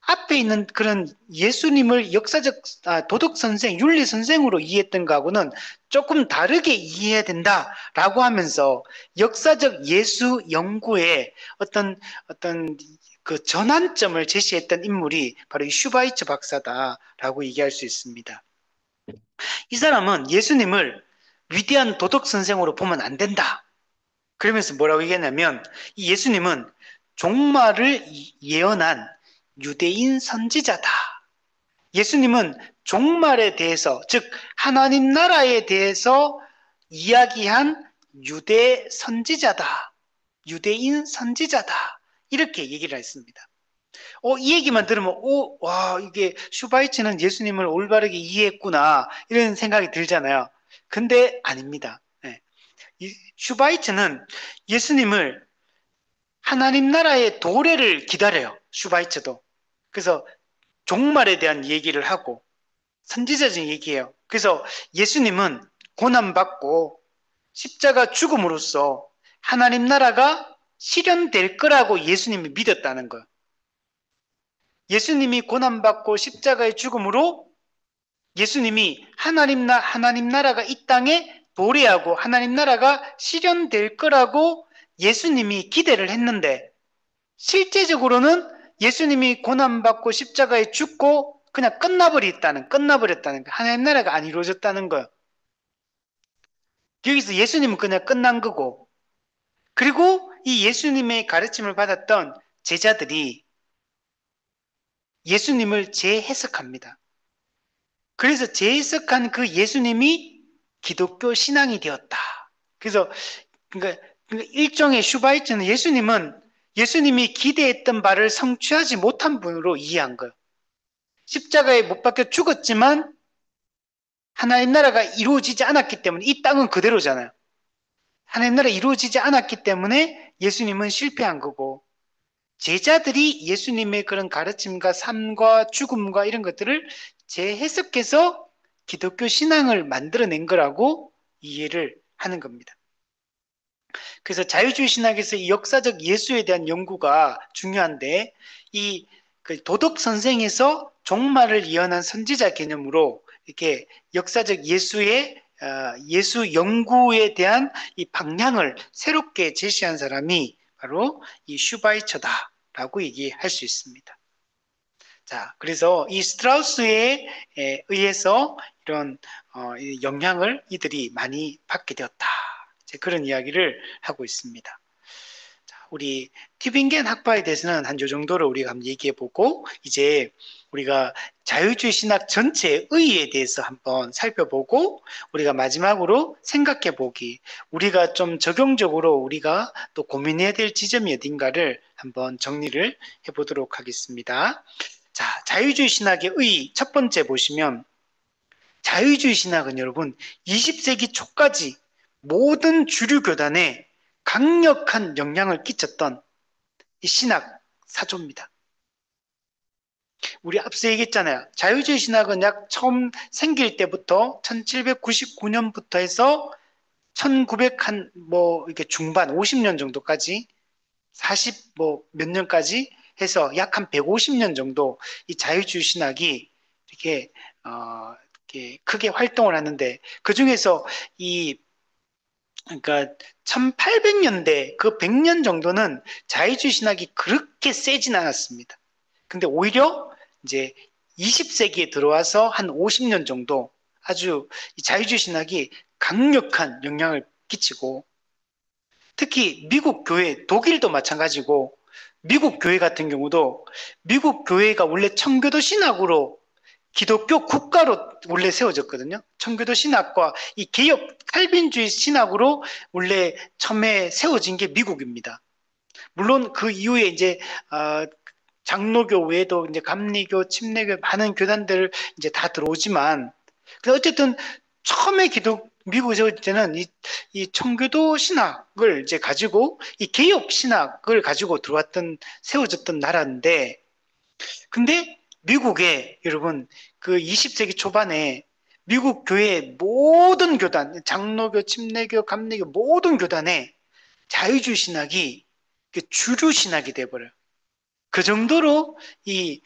앞에 있는 그런 예수님을 역사적 도덕 선생, 윤리 선생으로 이해했던 거하고는 조금 다르게 이해해야 된다라고 하면서 역사적 예수 연구에 어떤 그 전환점을 제시했던 인물이 바로 이 슈바이처 박사다라고 얘기할 수 있습니다. 이 사람은 예수님을 위대한 도덕 선생으로 보면 안 된다. 그러면서 뭐라고 얘기했냐면 이 예수님은 종말을 예언한 유대인 선지자다. 예수님은 종말에 대해서, 즉 하나님 나라에 대해서 이야기한 유대 선지자다. 유대인 선지자다. 이렇게 얘기를 했습니다. 이 얘기만 들으면 와, 이게 슈바이처는 예수님을 올바르게 이해했구나 이런 생각이 들잖아요. 근데 아닙니다. 네. 슈바이처는 예수님을 하나님 나라의 도래를 기다려요. 슈바이처도. 그래서 종말에 대한 얘기를 하고 선지자적인 얘기예요. 그래서 예수님은 고난받고 십자가 죽음으로써 하나님 나라가 실현될 거라고 예수님이 믿었다는 거예요. 예수님이 고난받고 십자가의 죽음으로 예수님이 하나님 나라가 이 땅에 도래하고 하나님 나라가 실현될 거라고 예수님이 기대를 했는데 실제적으로는 예수님이 고난받고 십자가에 죽고 그냥 끝나버렸다는 거예요. 하나님 나라가 안 이루어졌다는 거예요. 여기서 예수님은 그냥 끝난 거고 그리고 이 예수님의 가르침을 받았던 제자들이 예수님을 재해석합니다. 그래서 재해석한 그 예수님이 기독교 신앙이 되었다. 그래서 그러니까 일종의 슈바이처는 예수님이 기대했던 바를 성취하지 못한 분으로 이해한 거예요. 십자가에 못 박혀 죽었지만 하나님 나라가 이루어지지 않았기 때문에 이 땅은 그대로잖아요. 하나님 나라가 이루어지지 않았기 때문에 예수님은 실패한 거고 제자들이 예수님의 그런 가르침과 삶과 죽음과 이런 것들을 재해석해서 기독교 신앙을 만들어낸 거라고 이해를 하는 겁니다. 그래서 자유주의 신학에서 이 역사적 예수에 대한 연구가 중요한데 그 도덕 선생에서 종말을 예언한 선지자 개념으로 이렇게 역사적 예수 연구에 대한 이 방향을 새롭게 제시한 사람이 바로 이 슈바이처다라고 얘기할 수 있습니다. 자, 그래서 이 스트라우스에 의해서 이런 영향을 이들이 많이 받게 되었다. 그런 이야기를 하고 있습니다. 자, 우리 티빙겐 학파에 대해서는 한 요 정도로 우리가 한번 얘기해 보고, 이제 우리가 자유주의 신학 전체의 의의에 대해서 한번 살펴보고, 우리가 마지막으로 생각해 보기, 우리가 좀 적용적으로 우리가 또 고민해야 될 지점이 어딘가를 한번 정리를 해 보도록 하겠습니다. 자, 자유주의 신학의 의의 첫 번째 보시면, 자유주의 신학은 여러분 20세기 초까지 모든 주류 교단에 강력한 영향을 끼쳤던 이 신학 사조입니다. 우리 앞서 얘기했잖아요. 자유주의 신학은 약 처음 생길 때부터 1799년부터 해서 1900한 이렇게 중반 50년 정도까지 40 몇 년까지 해서 약 한 150년 정도 이 자유주의 신학이 이렇게 이렇게 크게 활동을 하는데, 그 중에서 그러니까 1800년대 그 100년 정도는 자유주의 신학이 그렇게 세진 않았습니다. 근데 오히려 이제 20세기에 들어와서 한 50년 정도 아주 이 자유주의 신학이 강력한 영향을 끼치고, 특히 미국 교회, 독일도 마찬가지고, 미국 교회 같은 경우도 미국 교회가 원래 청교도 신학으로 기독교 국가로 원래 세워졌거든요. 청교도 신학과 이 개혁 칼빈주의 신학으로 원래 처음에 세워진 게 미국입니다. 물론 그 이후에 이제 장로교 외에도 이제 감리교, 침례교 많은 교단들 이제 다 들어오지만, 어쨌든 처음에 미국에 세워질 때는 이 청교도 신학을 이제 가지고 이 개혁 신학을 가지고 세워졌던 나라인데, 근데 미국에 여러분 그 20세기 초반에 미국 교회의 모든 교단, 장로교, 침례교, 감리교 모든 교단에 자유주의 신학이 주류 신학이 돼버려요. 그 정도로 이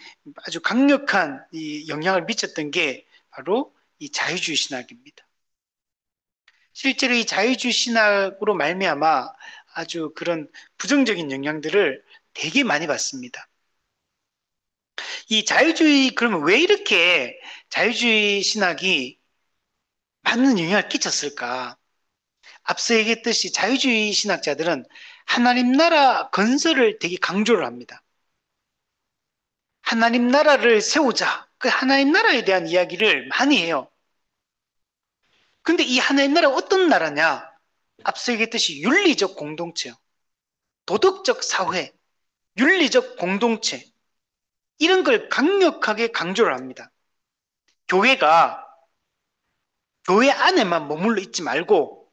아주 강력한 이 영향을 미쳤던 게 바로 이 자유주의 신학입니다. 실제로 이 자유주의 신학으로 말미암아 아주 그런 부정적인 영향들을 되게 많이 받습니다. 이 자유주의, 그러면 왜 이렇게 자유주의 신학이 많은 영향을 끼쳤을까? 앞서 얘기했듯이 자유주의 신학자들은 하나님 나라 건설을 되게 강조를 합니다. 하나님 나라를 세우자. 그 하나님 나라에 대한 이야기를 많이 해요. 근데 이 하나님 나라가 어떤 나라냐? 앞서 얘기했듯이 윤리적 공동체요. 도덕적 사회, 윤리적 공동체. 이런 걸 강력하게 강조를 합니다. 교회가 교회 안에만 머물러 있지 말고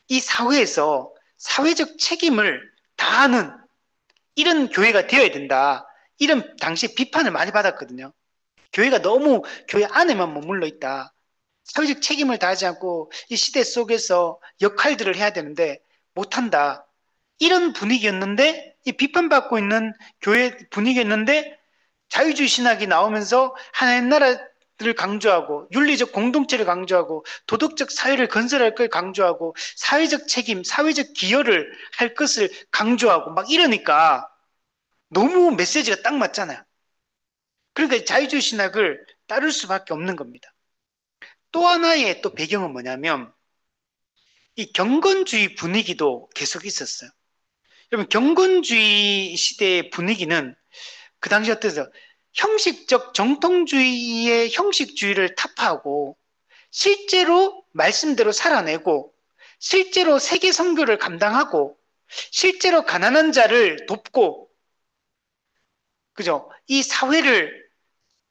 이 사회에서 사회적 책임을 다하는 이런 교회가 되어야 된다. 이런 당시 비판을 많이 받았거든요. 교회가 너무 교회 안에만 머물러 있다. 사회적 책임을 다하지 않고 이 시대 속에서 역할들을 해야 되는데 못한다. 이런 분위기였는데, 이 비판받고 있는 교회 분위기였는데, 자유주의 신학이 나오면서 하나님 나라를 강조하고 윤리적 공동체를 강조하고 도덕적 사회를 건설할 걸 강조하고 사회적 책임, 사회적 기여를 할 것을 강조하고 막 이러니까 너무 메시지가 딱 맞잖아요. 그러니까 자유주의 신학을 따를 수밖에 없는 겁니다. 또 하나의 또 배경은 뭐냐면 이 경건주의 분위기도 계속 있었어요. 여러분, 경건주의 시대의 분위기는 그 당시 어때서 형식적 정통주의의 형식주의를 타파하고 실제로 말씀대로 살아내고 실제로 세계 선교를 감당하고 실제로 가난한 자를 돕고, 그죠? 이 사회를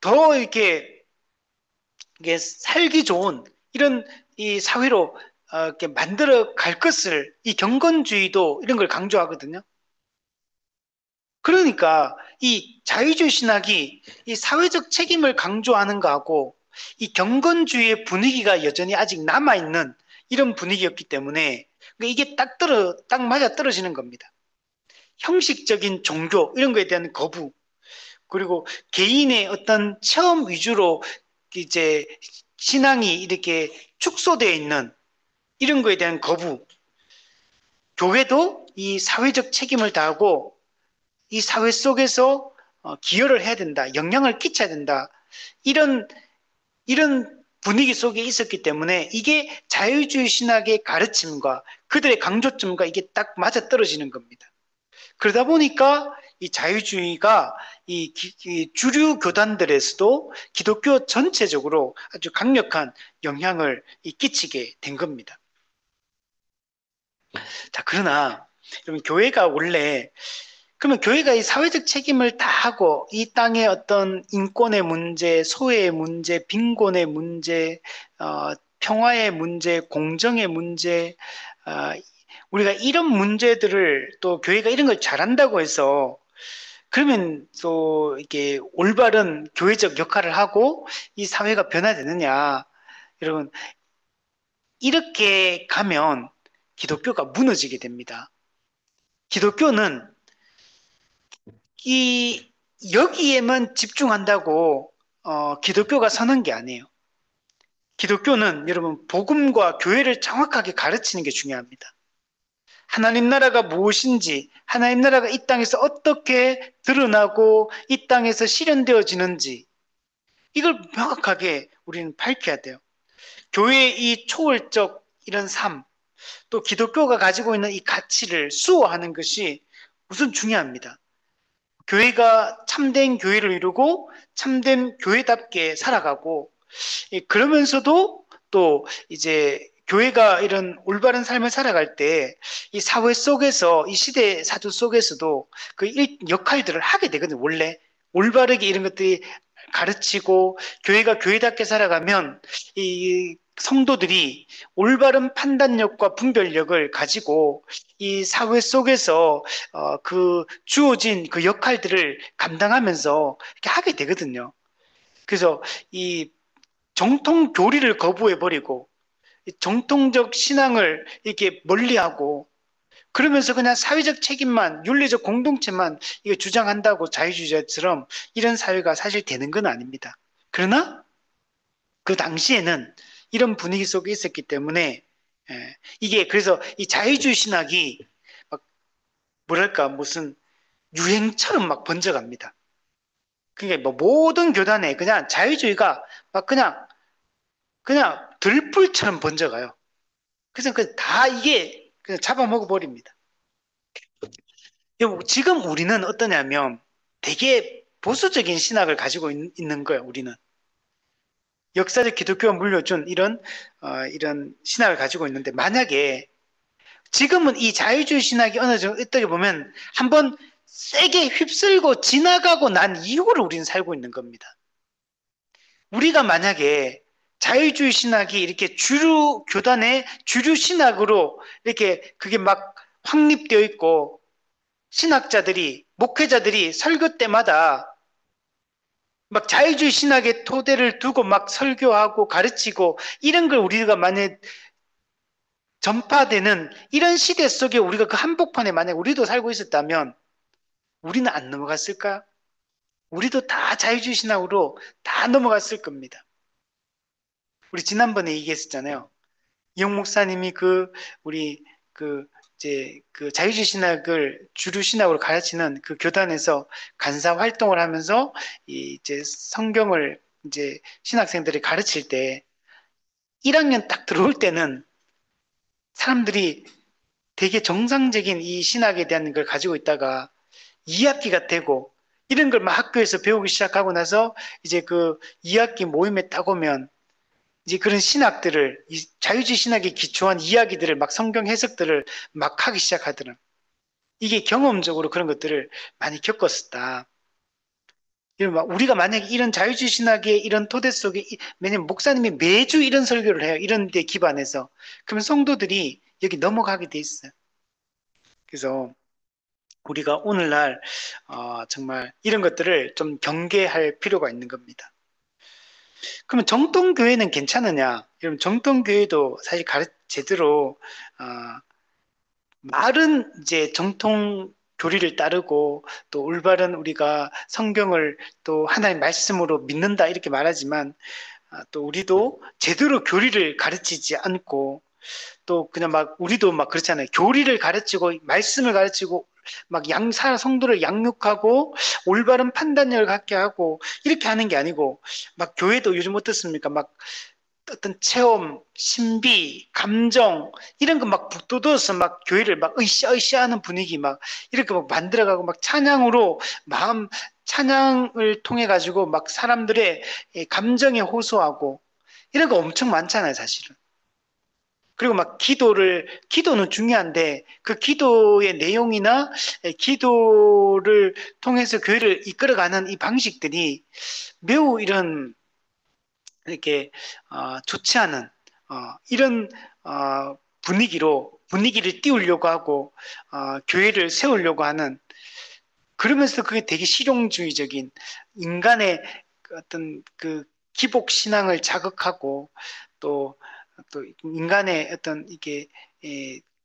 더 이게 살기 좋은 이런 이 사회로 이렇게 만들어 갈 것을 이 경건주의도 이런 걸 강조하거든요. 그러니까 이 자유주의 신학이 이 사회적 책임을 강조하는 거하고 이 경건주의의 분위기가 여전히 아직 남아있는 이런 분위기였기 때문에 이게 딱 맞아 떨어지는 겁니다. 형식적인 종교 이런 거에 대한 거부, 그리고 개인의 어떤 체험 위주로 이제 신앙이 이렇게 축소되어 있는 이런 거에 대한 거부, 교회도 이 사회적 책임을 다하고 이 사회 속에서 기여를 해야 된다, 영향을 끼쳐야 된다, 이런 분위기 속에 있었기 때문에 이게 자유주의 신학의 가르침과 그들의 강조점과 이게 딱 맞아떨어지는 겁니다. 그러다 보니까 이 자유주의가 이 주류 교단들에서도 기독교 전체적으로 아주 강력한 영향을 끼치게 된 겁니다. 자, 그러나 그러면 교회가 원래 그러면 교회가 이 사회적 책임을 다 하고 이 땅의 어떤 인권의 문제, 소외의 문제, 빈곤의 문제, 평화의 문제, 공정의 문제, 어, 우리가 이런 문제들을 또 교회가 이런 걸 잘한다고 해서 그러면 또 이게 올바른 교회적 역할을 하고 이 사회가 변화되느냐? 여러분, 이렇게 가면 기독교가 무너지게 됩니다. 기독교는 이 여기에만 집중한다고 기독교가 서는 게 아니에요. 기독교는 여러분 복음과 교회를 정확하게 가르치는 게 중요합니다. 하나님 나라가 무엇인지, 하나님 나라가 이 땅에서 어떻게 드러나고 이 땅에서 실현되어지는지 이걸 명확하게 우리는 밝혀야 돼요. 교회의 이 초월적 이런 삶, 또 기독교가 가지고 있는 이 가치를 수호하는 것이 우선 중요합니다. 교회가 참된 교회를 이루고 참된 교회답게 살아가고 그러면서도 또 이제 교회가 이런 올바른 삶을 살아갈 때 이 사회 속에서 이 시대 사주 속에서도 그 역할들을 하게 되거든요. 원래 올바르게 이런 것들이 가르치고 교회가 교회답게 살아가면 이 성도들이 올바른 판단력과 분별력을 가지고 이 사회 속에서 그 주어진 그 역할들을 감당하면서 이렇게 하게 되거든요. 그래서 이 정통 교리를 거부해버리고 정통적 신앙을 이렇게 멀리하고 그러면서 그냥 사회적 책임만 윤리적 공동체만 이거 주장한다고 자유주의자처럼 이런 사회가 사실 되는 건 아닙니다. 그러나 그 당시에는 이런 분위기 속에 있었기 때문에 이게 그래서 이 자유주의 신학이 막 뭐랄까 무슨 유행처럼 막 번져갑니다. 그러니까 뭐 모든 교단에 그냥 자유주의가 막 그냥 들불처럼 번져가요. 그래서 다 이게 그냥 잡아먹어 버립니다. 지금 우리는 어떠냐면 되게 보수적인 신학을 가지고 있는 거예요. 우리는 역사적 기독교가 물려준 이런 신학을 가지고 있는데 만약에 지금은 이 자유주의 신학이 어느 정도 어떻게 보면 한번 세게 휩쓸고 지나가고 난 이후로 우리는 살고 있는 겁니다. 우리가 만약에 자유주의 신학이 이렇게 주류 교단의 주류 신학으로 이렇게 그게 막 확립되어 있고 신학자들이 목회자들이 설교 때마다 막 자유주의 신학의 토대를 두고 막 설교하고 가르치고 이런 걸 우리가 만약 전파되는 이런 시대 속에 우리가 그 한복판에 만약 우리도 살고 있었다면 우리는 안 넘어갔을까? 우리도 다 자유주의 신학으로 다 넘어갔을 겁니다. 우리 지난번에 얘기했었잖아요. 이용 목사님이 우리 이제 자유주의 신학을 주류 신학으로 가르치는 그 교단에서 간사 활동을 하면서 이제 성경을 이제 신학생들이 가르칠 때 1학년 딱 들어올 때는 사람들이 되게 정상적인 이 신학에 대한 걸 가지고 있다가 2학기가 되고 이런 걸 막 학교에서 배우기 시작하고 나서 이제 그 2학기 모임에 딱 오면 이제 그런 신학들을 자유주의 신학에 기초한 이야기들을 막 성경 해석들을 막 하기 시작하더라. 이게 경험적으로 그런 것들을 많이 겪었었다. 우리가 만약에 이런 자유주의 신학의 이런 토대 속에 왜냐면 목사님이 매주 이런 설교를 해요. 이런 데 기반해서 그러면 성도들이 여기 넘어가게 돼 있어요. 그래서 우리가 오늘날 정말 이런 것들을 좀 경계할 필요가 있는 겁니다. 그러면 정통교회는 괜찮으냐? 그럼 정통교회도 사실 제대로 어, 말은 이제 정통 교리를 따르고 또 올바른 우리가 성경을 또 하나의 말씀으로 믿는다 이렇게 말하지만 또 우리도 제대로 교리를 가르치지 않고 또 그냥 막 우리도 막 그렇잖아요. 교리를 가르치고 말씀을 가르치고 막 성도를 양육하고 올바른 판단력을 갖게 하고 이렇게 하는 게 아니고 막 교회도 요즘 어떻습니까? 막 어떤 체험, 신비, 감정 이런 거 막 북돋워서 막 교회를 막 으쌰으쌰 하는 분위기 막 이렇게 막 만들어가고 막 찬양으로 마음 찬양을 통해 가지고 막 사람들의 감정에 호소하고 이런 거 엄청 많잖아요, 사실은. 그리고 막 기도는 중요한데 그 기도의 내용이나 기도를 통해서 교회를 이끌어가는 이 방식들이 매우 이런 이렇게 좋지 않은 이런 분위기를 띄우려고 하고 교회를 세우려고 하는 그러면서 그게 되게 실용주의적인 인간의 그 어떤 그 기복 신앙을 자극하고 또, 또 인간의 어떤 이게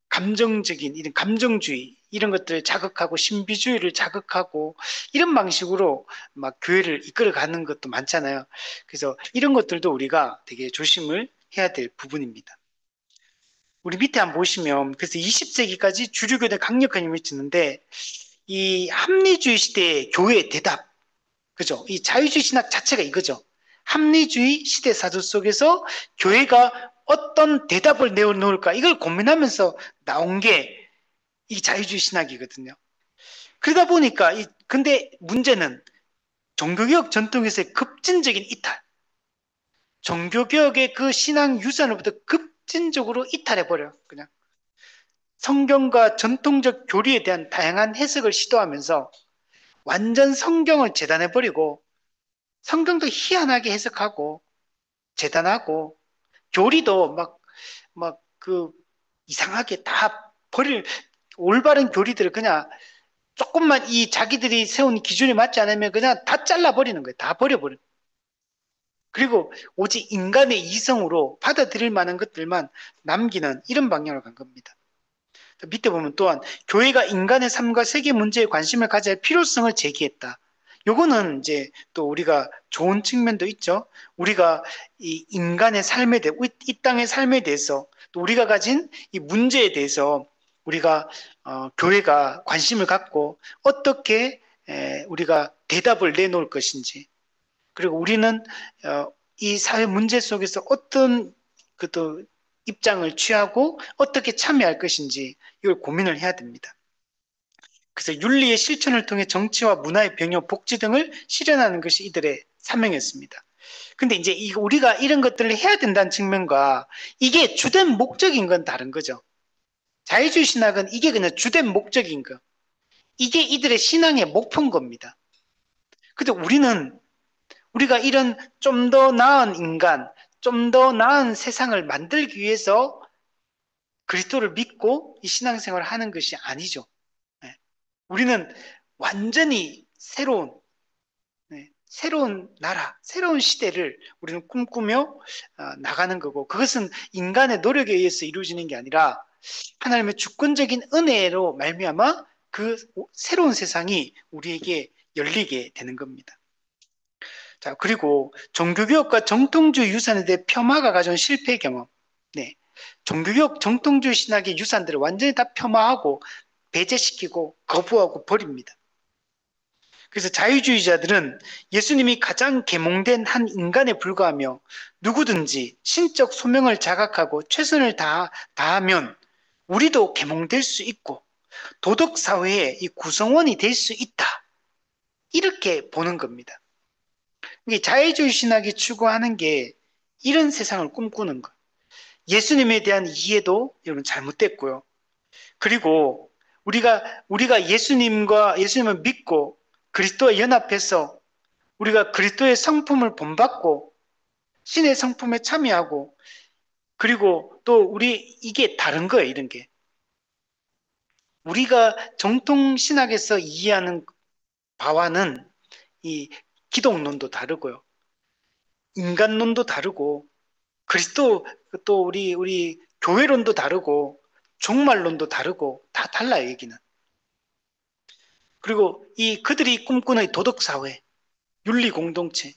감정적인 이런 감정주의 이런 것들을 자극하고 신비주의를 자극하고 이런 방식으로 막 교회를 이끌어가는 것도 많잖아요. 그래서 이런 것들도 우리가 되게 조심을 해야 될 부분입니다. 우리 밑에 한번 보시면 그래서 20세기까지 주류교대 강력한 힘을 짓는데 이 합리주의 시대의 교회의 대답, 그죠? 이 자유주의 신학 자체가 이거죠. 합리주의 시대 사조 속에서 교회가 어떤 대답을 내놓을까 이걸 고민하면서 나온 게 이 자유주의 신학이거든요. 그러다 보니까 근데 문제는 종교개혁 전통에서의 급진적인 이탈, 종교개혁의 그 신앙 유산으로부터 급진적으로 이탈해버려요. 그냥 성경과 전통적 교리에 대한 다양한 해석을 시도하면서 완전 성경을 재단해버리고 성경도 희한하게 해석하고 재단하고 교리도 막 그 이상하게 다 올바른 교리들을 그냥 조금만 이 자기들이 세운 기준에 맞지 않으면 그냥 다 잘라버리는 거예요. 다 버려버려. 그리고 오직 인간의 이성으로 받아들일 만한 것들만 남기는 이런 방향으로 간 겁니다. 밑에 보면 또한 교회가 인간의 삶과 세계 문제에 관심을 가져야 할 필요성을 제기했다. 요거는 이제 또 우리가 좋은 측면도 있죠. 우리가 이 인간의 삶에 대해, 이 땅의 삶에 대해서 또 우리가 가진 이 문제에 대해서 우리가 교회가 관심을 갖고 어떻게 우리가 대답을 내놓을 것인지 그리고 우리는 이 사회 문제 속에서 어떤 그또 입장을 취하고 어떻게 참여할 것인지 이걸 고민을 해야 됩니다. 그래서 윤리의 실천을 통해 정치와 문화의 병역, 복지 등을 실현하는 것이 이들의 사명이었습니다. 근데 이제 우리가 이런 것들을 해야 된다는 측면과 이게 주된 목적인 건 다른 거죠. 자유주의 신학은 이게 그냥 주된 목적인 거. 이게 이들의 신앙의 목표인 겁니다. 근데 우리가 이런 좀 더 나은 인간, 좀 더 나은 세상을 만들기 위해서 그리스도를 믿고 이 신앙생활을 하는 것이 아니죠. 네. 우리는 완전히 새로운 나라, 새로운 시대를 우리는 꿈꾸며 나가는 거고 그것은 인간의 노력에 의해서 이루어지는 게 아니라 하나님의 주권적인 은혜로 말미암아 그 새로운 세상이 우리에게 열리게 되는 겁니다. 자, 그리고 종교개혁과 정통주의 유산에 대해 폄하가 가져온 실패 경험. 네. 종교개혁, 정통주의 신학의 유산들을 완전히 다 폄하하고 배제시키고 거부하고 버립니다. 그래서 자유주의자들은 예수님이 가장 계몽된 한 인간에 불과하며 누구든지 신적 소명을 자각하고 최선을 다하면 우리도 계몽될 수 있고 도덕사회의 이 구성원이 될 수 있다. 이렇게 보는 겁니다. 이게 자유주의 신학이 추구하는 게 이런 세상을 꿈꾸는 것. 예수님에 대한 이해도 여러분 잘못됐고요. 그리고 우리가 예수님을 믿고 그리스도와 연합해서 우리가 그리스도의 성품을 본받고 신의 성품에 참여하고 그리고 또 이게 다른 거예요, 이런 게. 우리가 정통 신학에서 이해하는 바와는 이 기독론도 다르고요. 인간론도 다르고 그리스도 또 우리 교회론도 다르고 종말론도 다르고 다 달라요, 여기는. 그리고 그들이 꿈꾸는 도덕 사회, 윤리 공동체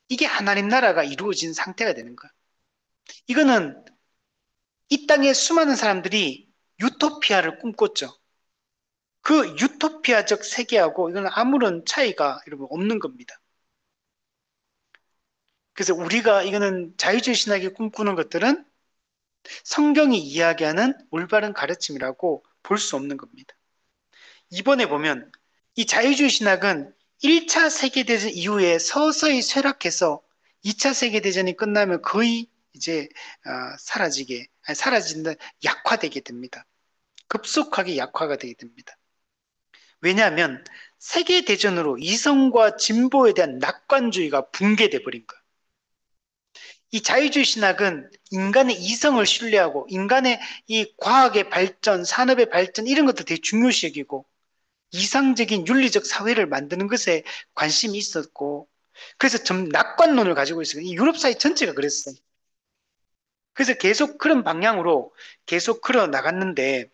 이게 하나님 나라가 이루어진 상태가 되는 거야. 이거는 이 땅의 수많은 사람들이 유토피아를 꿈꿨죠. 그 유토피아적 세계하고 이건 아무런 차이가 여러분 없는 겁니다. 그래서 우리가 이거는 자유주의 신학이 꿈꾸는 것들은 성경이 이야기하는 올바른 가르침이라고 볼 수 없는 겁니다. 이번에 보면 이 자유주의 신학은 1차 세계대전 이후에 서서히 쇠락해서 2차 세계대전이 끝나면 거의 이제 사라진다, 약화되게 됩니다. 급속하게 약화가 되게 됩니다. 왜냐하면 세계대전으로 이성과 진보에 대한 낙관주의가 붕괴돼 버린 거예요. 이 자유주의 신학은 인간의 이성을 신뢰하고 인간의 이 과학의 발전, 산업의 발전 이런 것도 되게 중요시 여기고 이상적인 윤리적 사회를 만드는 것에 관심이 있었고 그래서 좀 낙관론을 가지고 있어요. 이 유럽 사회 전체가 그랬어요. 그래서 계속 그런 방향으로 계속 걸어 나갔는데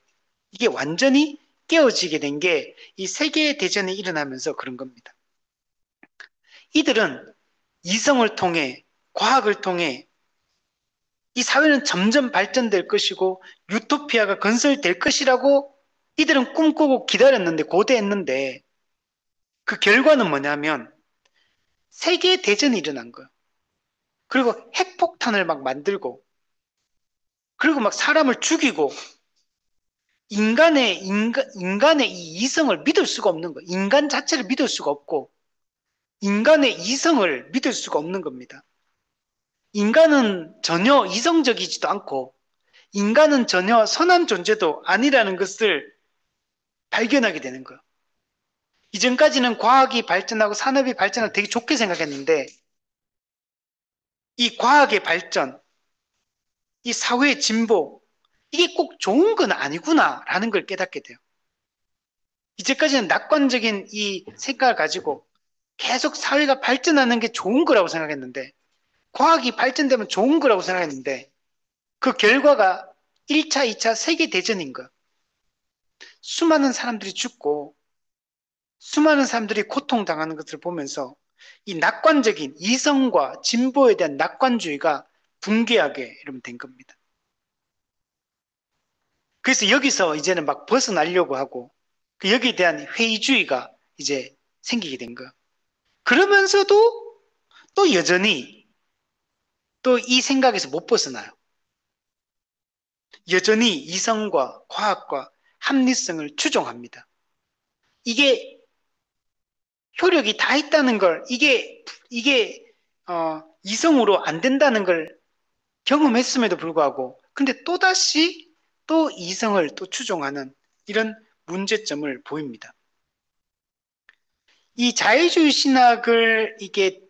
이게 완전히 깨어지게 된 게 이 세계 대전이 일어나면서 그런 겁니다. 이들은 이성을 통해 과학을 통해 이 사회는 점점 발전될 것이고 유토피아가 건설될 것이라고 이들은 꿈꾸고 기다렸는데 고대했는데 그 결과는 뭐냐면 세계 대전이 일어난 거예요. 그리고 핵폭탄을 막 만들고 그리고 막 사람을 죽이고 인간의 이 이성을 믿을 수가 없는 거예요. 인간 자체를 믿을 수가 없고 인간의 이성을 믿을 수가 없는 겁니다. 인간은 전혀 이성적이지도 않고 인간은 전혀 선한 존재도 아니라는 것을 발견하게 되는 거예요. 이전까지는 과학이 발전하고 산업이 발전하고 되게 좋게 생각했는데 이 과학의 발전, 이 사회의 진보, 이게 꼭 좋은 건 아니구나라는 걸 깨닫게 돼요. 이제까지는 낙관적인 이 생각을 가지고 계속 사회가 발전하는 게 좋은 거라고 생각했는데 과학이 발전되면 좋은 거라고 생각했는데 그 결과가 1차, 2차 세계대전인 거. 수많은 사람들이 죽고 수많은 사람들이 고통당하는 것을 보면서 이 낙관적인 이성과 진보에 대한 낙관주의가 붕괴하게 이러면 된 겁니다. 그래서 여기서 이제는 막 벗어나려고 하고 여기에 대한 회의주의가 이제 생기게 된 거. 그러면서도 또 여전히 또 이 생각에서 못 벗어나요. 여전히 이성과 과학과 합리성을 추종합니다. 이게 효력이 다 있다는 걸, 이성으로 안 된다는 걸 경험했음에도 불구하고, 근데 또다시 또 이성을 또 추종하는 이런 문제점을 보입니다. 이 자유주의 신학을 이게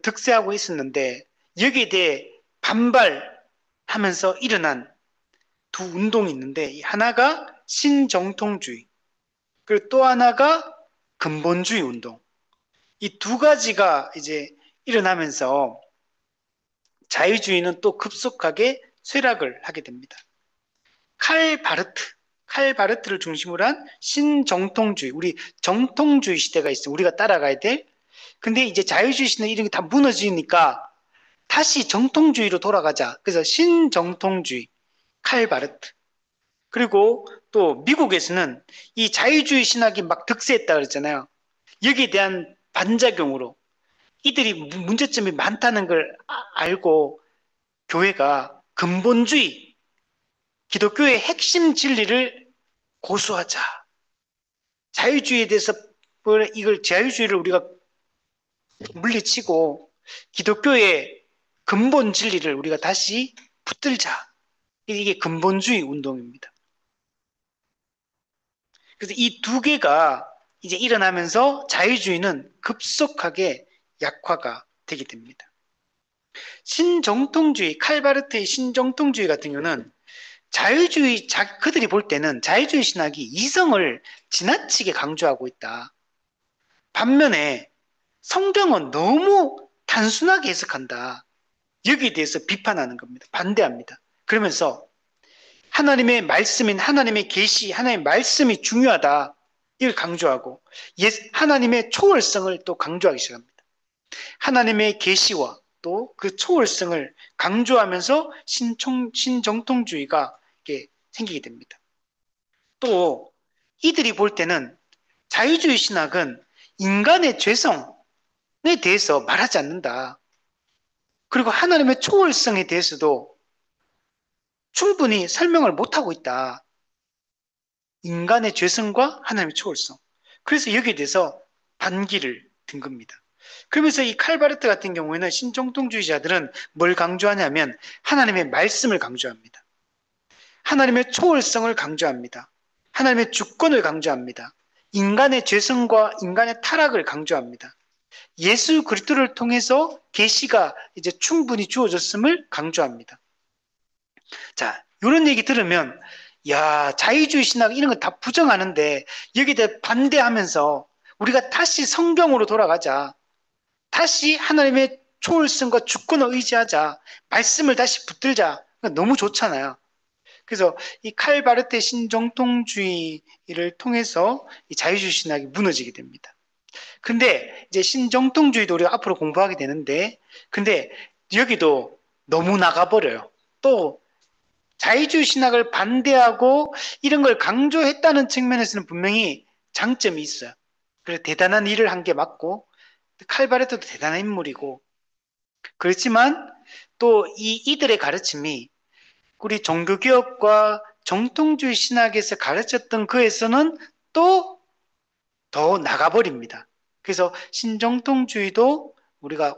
득세하고 있었는데, 여기에 대해 반발하면서 일어난 두 운동이 있는데, 하나가 신정통주의, 그리고 또 하나가 근본주의 운동. 이 두 가지가 이제 일어나면서 자유주의는 또 급속하게 쇠락을 하게 됩니다. 칼 바르트, 칼 바르트를 중심으로 한 신정통주의, 우리 정통주의 시대가 있어. 우리가 따라가야 될. 근데 이제 자유주의 시대 이런 게 다 무너지니까 다시 정통주의로 돌아가자. 그래서 신정통주의, 칼 바르트. 그리고 또 미국에서는 이 자유주의 신학이 막 득세했다 그랬잖아요. 여기에 대한 반작용으로 이들이 문제점이 많다는 걸 알고 교회가 근본주의, 기독교의 핵심 진리를 고수하자. 자유주의에 대해서 이걸 자유주의를 우리가 물리치고 기독교의 근본 진리를 우리가 다시 붙들자. 이게 근본주의 운동입니다. 그래서 이 두 개가 이제 일어나면서 자유주의는 급속하게 약화가 되게 됩니다. 신정통주의, 칼바르트의 신정통주의 같은 경우는 그들이 볼 때는 자유주의 신학이 이성을 지나치게 강조하고 있다. 반면에 성경은 너무 단순하게 해석한다. 여기에 대해서 비판하는 겁니다. 반대합니다. 그러면서 하나님의 말씀인 하나님의 계시, 하나님의 말씀이 중요하다. 이걸 강조하고 하나님의 초월성을 또 강조하기 시작합니다. 하나님의 계시와 또 그 초월성을 강조하면서 신정통주의가 이렇게 생기게 됩니다. 또 이들이 볼 때는 자유주의 신학은 인간의 죄성에 대해서 말하지 않는다. 그리고 하나님의 초월성에 대해서도 충분히 설명을 못하고 있다. 인간의 죄성과 하나님의 초월성. 그래서 여기에 대해서 반기를 든 겁니다. 그러면서 이 칼바르트 같은 경우에는 신정통주의자들은 뭘 강조하냐면 하나님의 말씀을 강조합니다. 하나님의 초월성을 강조합니다. 하나님의 주권을 강조합니다. 인간의 죄성과 인간의 타락을 강조합니다. 예수 그리스도를 통해서 계시가 이제 충분히 주어졌음을 강조합니다. 자, 이런 얘기 들으면 야, 자유주의 신학 이런 거 다 부정하는데 여기에 대해 반대하면서 우리가 다시 성경으로 돌아가자. 다시 하나님의 초월성과 주권을 의지하자. 말씀을 다시 붙들자. 너무 좋잖아요. 그래서 이 칼바르트의 신정통주의를 통해서 이 자유주의 신학이 무너지게 됩니다. 근데 이제 신정통주의도 우리가 앞으로 공부하게 되는데, 근데 여기도 너무 나가버려요. 또 자유주의 신학을 반대하고 이런 걸 강조했다는 측면에서는 분명히 장점이 있어요. 그래서 대단한 일을 한 게 맞고, 칼바르트도 대단한 인물이고, 그렇지만 또 이들의 가르침이 우리 종교개혁과 정통주의 신학에서 가르쳤던 그에서는 또 더 나가버립니다. 그래서 신정통주의도 우리가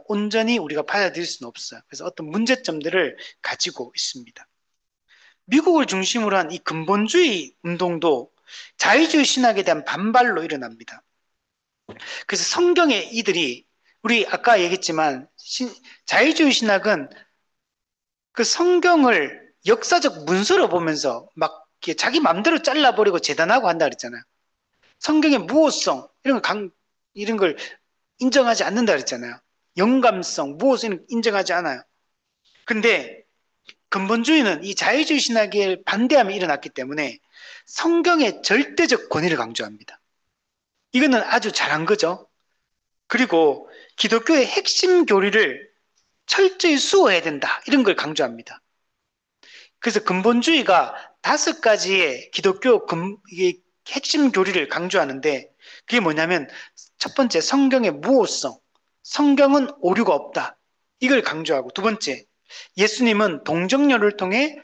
받아들일 수는 없어요. 그래서 어떤 문제점들을 가지고 있습니다. 미국을 중심으로 한 이 근본주의 운동도 자유주의 신학에 대한 반발로 일어납니다. 그래서 성경에 이들이 우리 아까 얘기했지만 자유주의 신학은 그 성경을 역사적 문서로 보면서 막 자기 마음대로 잘라버리고 재단하고 한다 그랬잖아요. 성경의 무호성 이런 걸 인정하지 않는다 그랬잖아요. 영감성, 무호성 인정하지 않아요. 근데 근본주의는 이 자유주의 신학에 반대함이 일어났기 때문에 성경의 절대적 권위를 강조합니다. 이거는 아주 잘한 거죠. 그리고 기독교의 핵심 교리를 철저히 수호해야 된다. 이런 걸 강조합니다. 그래서 근본주의가 5가지의 핵심 교리를 강조하는데 그게 뭐냐면 첫 번째 성경의 무호성, 성경은 오류가 없다. 이걸 강조하고 두 번째 예수님은 동정녀를 통해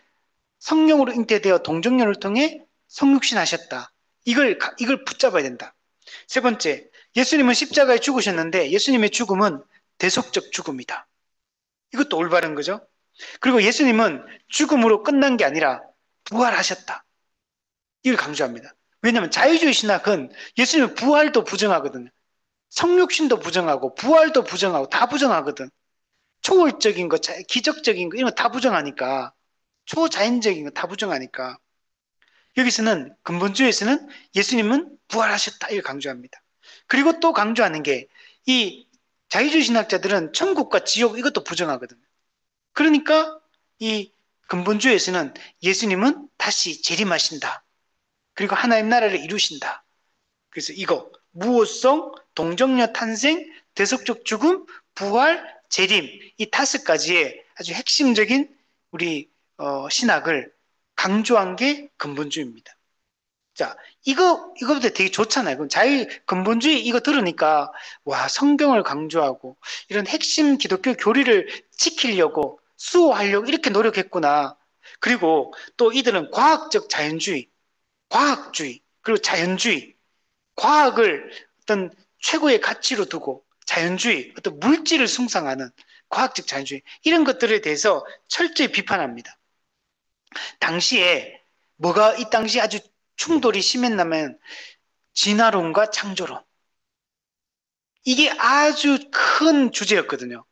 성령으로 잉태되어 동정녀를 통해 성육신하셨다. 이걸 붙잡아야 된다. 세 번째, 예수님은 십자가에 죽으셨는데 예수님의 죽음은 대속적 죽음이다. 이것도 올바른 거죠. 그리고 예수님은 죽음으로 끝난 게 아니라 부활하셨다. 이걸 강조합니다. 왜냐하면 자유주의 신학은 예수님의 부활도 부정하거든요. 성육신도 부정하고 부활도 부정하고 다 부정하거든. 초월적인 거, 기적적인 거 이런 거 다 부정하니까 초자연적인 거 다 부정하니까 여기서는 근본주의에서는 예수님은 부활하셨다 이걸 강조합니다. 그리고 또 강조하는 게 이 자유주의 신학자들은 천국과 지옥 이것도 부정하거든요. 그러니까 이 근본주의에서는 예수님은 다시 재림하신다. 그리고 하나님 나라를 이루신다. 그래서 이거 무호성, 동정녀 탄생, 대속적 죽음, 부활, 재림 이 5가지의 아주 핵심적인 우리 신학을 강조한 게 근본주의입니다. 자, 이거부터 되게 좋잖아요. 그럼 근본주의 이거 들으니까, 와, 성경을 강조하고, 이런 핵심 기독교 교리를 지키려고, 수호하려고 이렇게 노력했구나. 그리고 또 이들은 과학적 자연주의, 과학주의, 그리고 자연주의, 과학을 어떤 최고의 가치로 두고, 자연주의, 어떤 물질을 숭상하는 과학적 자연주의, 이런 것들에 대해서 철저히 비판합니다. 이 당시 아주 충돌이 심했냐면 진화론과 창조론. 이게 아주 큰 주제였거든요.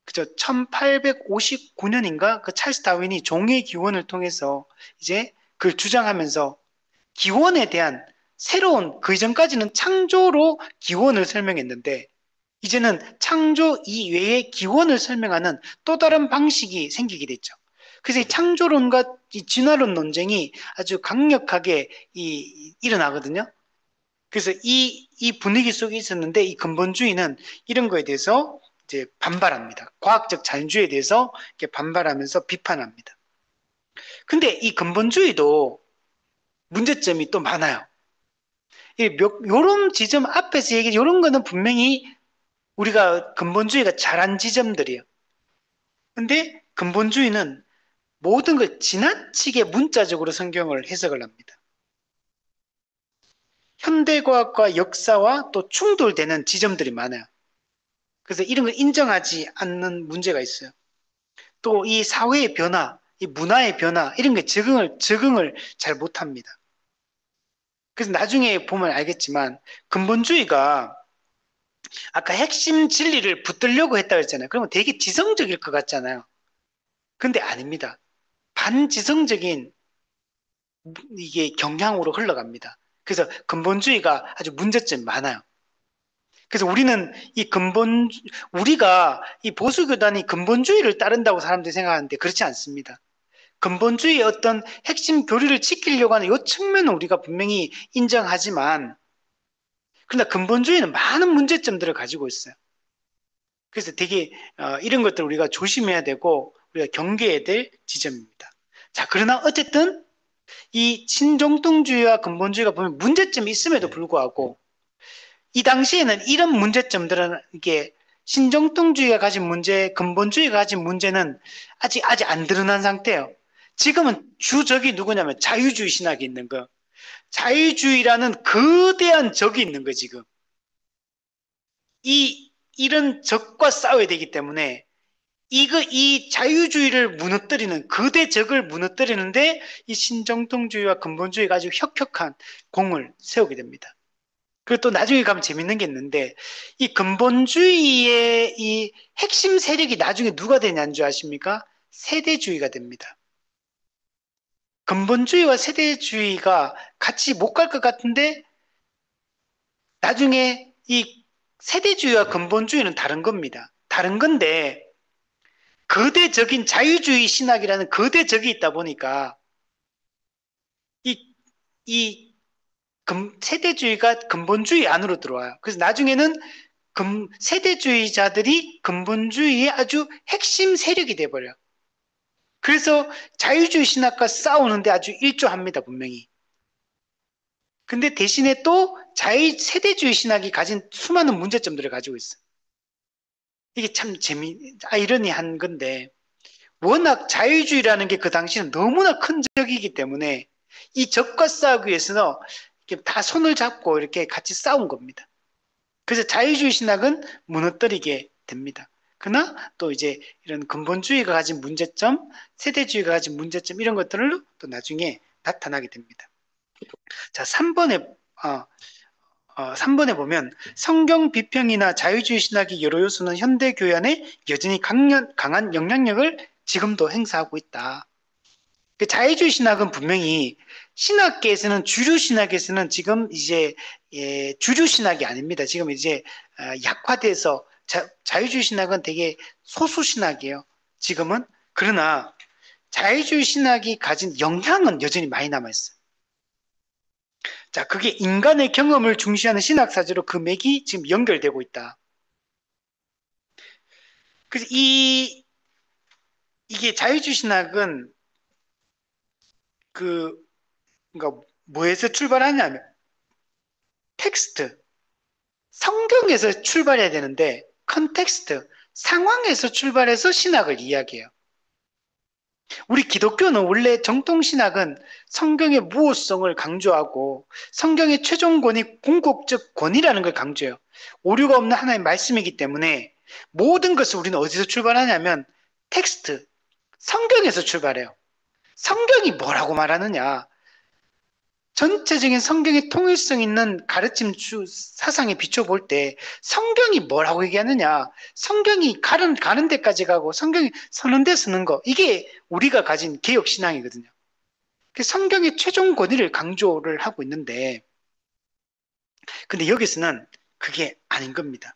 그죠? 1859년인가 그 찰스 다윈이 종의 기원을 통해서 이제 그걸 주장하면서 기원에 대한 새로운 그 이전까지는 창조로 기원을 설명했는데 이제는 창조 이외의 기원을 설명하는 또 다른 방식이 생기게 됐죠. 그래서 이 창조론과 이 진화론 논쟁이 아주 강력하게 일어나거든요. 그래서 이 분위기 속에 있었는데 이 근본주의는 이런 거에 대해서 이제 반발합니다. 과학적 자연주의에 대해서 이렇게 반발하면서 비판합니다. 근데 이 근본주의도 문제점이 또 많아요. 요런 지점 앞에서 이런 거는 분명히 우리가 근본주의가 잘한 지점들이에요. 근데 근본주의는 모든 걸 지나치게 문자적으로 성경을 해석을 합니다. 현대과학과 역사와 또 충돌되는 지점들이 많아요. 그래서 이런 걸 인정하지 않는 문제가 있어요. 또 이 사회의 변화, 이 문화의 변화, 이런 게 적응을 잘 못합니다. 그래서 나중에 보면 알겠지만, 근본주의가 아까 핵심 진리를 붙들려고 했다고 했잖아요. 그러면 되게 지성적일 것 같잖아요. 근데 아닙니다. 반지성적인 이게 경향으로 흘러갑니다. 그래서 근본주의가 아주 문제점이 많아요. 그래서 우리가 이 보수교단이 근본주의를 따른다고 사람들이 생각하는데 그렇지 않습니다. 근본주의의 어떤 핵심 교리를 지키려고 하는 이 측면은 우리가 분명히 인정하지만, 그러나 근본주의는 많은 문제점들을 가지고 있어요. 그래서 되게 이런 것들 우리가 조심해야 되고 우리가 경계해야 될 지점입니다. 자, 그러나 어쨌든 이 신정통주의와 근본주의가 보면 문제점이 있음에도 불구하고 이 당시에는 이런 문제점들은 이게 신정통주의가 가진 문제, 근본주의가 가진 문제는 아직 안 드러난 상태예요. 지금은 주적이 누구냐면 자유주의 신학이 있는 거. 자유주의라는 거대한 적이 있는 거 지금. 이런 적과 싸워야 되기 때문에 이 자유주의를 무너뜨리는 거대 적을 무너뜨리는데 이 신정통주의와 근본주의가 아주 혁혁한 공을 세우게 됩니다. 그리고 또 나중에 가면 재밌는 게 있는데 이 근본주의의 이 핵심 세력이 나중에 누가 되냐는 줄 아십니까? 세대주의가 됩니다. 근본주의와 세대주의가 같이 못 갈 것 같은데 나중에 이 세대주의와 근본주의는 다른 겁니다. 다른 건데 거대적인 자유주의 신학이라는 거대적이 있다 보니까 이, 이 세대주의가 근본주의 안으로 들어와요. 그래서 나중에는 세대주의자들이 근본주의의 아주 핵심 세력이 돼버려요. 그래서 자유주의 신학과 싸우는데 아주 일조합니다, 분명히. 근데 대신에 또 세대주의 신학이 가진 수많은 문제점들을 가지고 있어요. 이게 참 아이러니한 건데, 워낙 자유주의라는 게 그 당시는 너무나 큰 적이기 때문에 이 적과 싸우기 위해서는 이렇게 다 손을 잡고 이렇게 같이 싸운 겁니다. 그래서 자유주의 신학은 무너뜨리게 됩니다. 그러나 또 이제 이런 근본주의가 가진 문제점, 세대주의가 가진 문제점 이런 것들을 또 나중에 나타나게 됩니다. 자, 3번에 보면 성경 비평이나 자유주의 신학의 여러 요소는 현대 교회 안에 여전히 강한 영향력을 지금도 행사하고 있다. 그 자유주의 신학은 분명히 신학계에서는 주류 신학에서는 지금 이제 주류 신학이 아닙니다. 지금 이제 약화돼서 자유주의 신학은 되게 소수 신학이에요. 지금은. 그러나 자유주의 신학이 가진 영향은 여전히 많이 남아있어요. 자, 그게 인간의 경험을 중시하는 신학사제로 그 맥이 지금 연결되고 있다. 그래서 이게 자유주의 신학은 그러니까 뭐에서 출발하냐면 텍스트, 성경에서 출발해야 되는데 컨텍스트, 상황에서 출발해서 신학을 이야기해요. 우리 기독교는 원래 정통신학은 성경의 무호성을 강조하고 성경의 최종 권위, 궁극적 권위라는 걸 강조해요. 오류가 없는 하나의 말씀이기 때문에 모든 것을 우리는 어디서 출발하냐면 텍스트, 성경에서 출발해요. 성경이 뭐라고 말하느냐? 전체적인 성경의 통일성 있는 가르침 사상에 비춰볼 때 성경이 뭐라고 얘기하느냐? 성경이 가는 데까지 가고 성경이 서는 데 서는 거. 이게 우리가 가진 개혁신앙이거든요. 성경의 최종 권위를 강조를 하고 있는데, 근데 여기서는 그게 아닌 겁니다.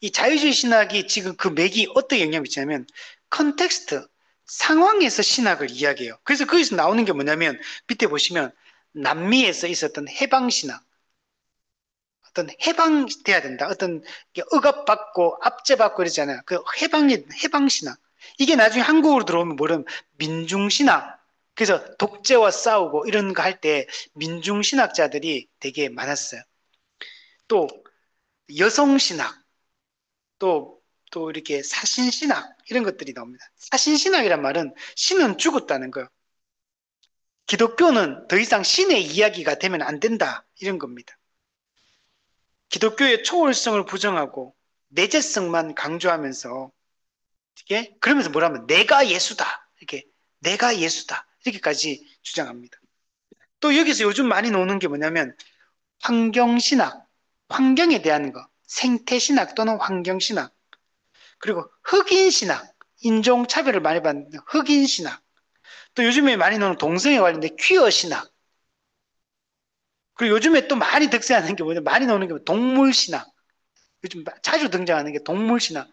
이 자유주의 신학이 지금 그 맥이 어떻게 영향을 미치냐면, 컨텍스트, 상황에서 신학을 이야기해요. 그래서 거기서 나오는 게 뭐냐면, 밑에 보시면, 남미에서 있었던 해방신학, 어떤 해방돼야 된다. 어떤 억압받고 압제받고 이러잖아요. 그 해방신학. 이게 나중에 한국으로 들어오면 뭐냐면 민중신학. 그래서 독재와 싸우고 이런 거 할 때 민중신학자들이 되게 많았어요. 또 여성신학. 또 이렇게 사신신학 이런 것들이 나옵니다. 사신신학이란 말은 신은 죽었다는 거예요. 기독교는 더 이상 신의 이야기가 되면 안 된다 이런 겁니다. 기독교의 초월성을 부정하고 내재성만 강조하면서 이게 그러면서 뭐라면 내가 예수다 이렇게 내가 예수다 이렇게까지 주장합니다. 또 여기서 요즘 많이 나오는 게 뭐냐면 환경신학, 환경에 대한 거, 생태신학 또는 환경신학, 그리고 흑인신학, 인종차별을 많이 받는 흑인신학, 또 요즘에 많이 나오는 동성애 관련된 퀴어신학, 그리고 요즘에 또 많이 득세하는 게 뭐냐, 많이 나오는 게 동물신학, 요즘 자주 등장하는 게 동물신학,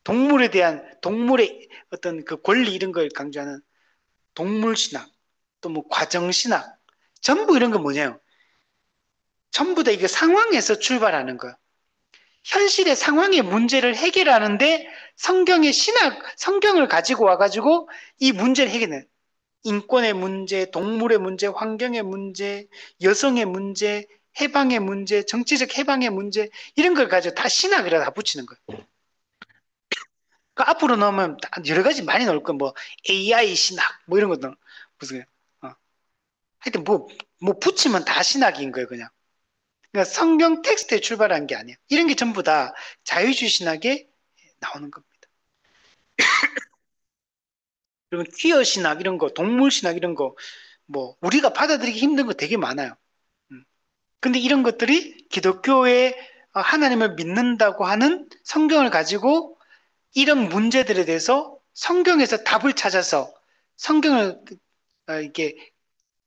동물에 대한 동물의 어떤 그 권리 이런 걸 강조하는 동물신학, 또 뭐 과정신학, 전부 이런 건 뭐냐요? 전부 다 이게 상황에서 출발하는 거예요. 현실의 상황의 문제를 해결하는데 성경의 성경을 가지고 와가지고 이 문제를 해결해. 인권의 문제, 동물의 문제, 환경의 문제, 여성의 문제, 해방의 문제, 정치적 해방의 문제, 이런 걸 가지고 다 신학이라 다 붙이는 거예요. 그러니까 앞으로 나오면 여러 가지 많이 나올 거예요. 뭐 AI 신학, 뭐 이런 것도 무슨, 하여튼 뭐 붙이면 다 신학인 거예요, 그냥. 그러니까 성경 텍스트에 출발한 게 아니에요. 이런 게 전부 다 자유주의 신학에 나오는 겁니다. 그러면 퀴어 신학 이런 거, 동물 신학 이런 거, 뭐 우리가 받아들이기 힘든 거 되게 많아요. 음. 근데 이런 것들이 기독교의 하나님을 믿는다고 하는 성경을 가지고 이런 문제들에 대해서 성경에서 답을 찾아서 성경을 이렇게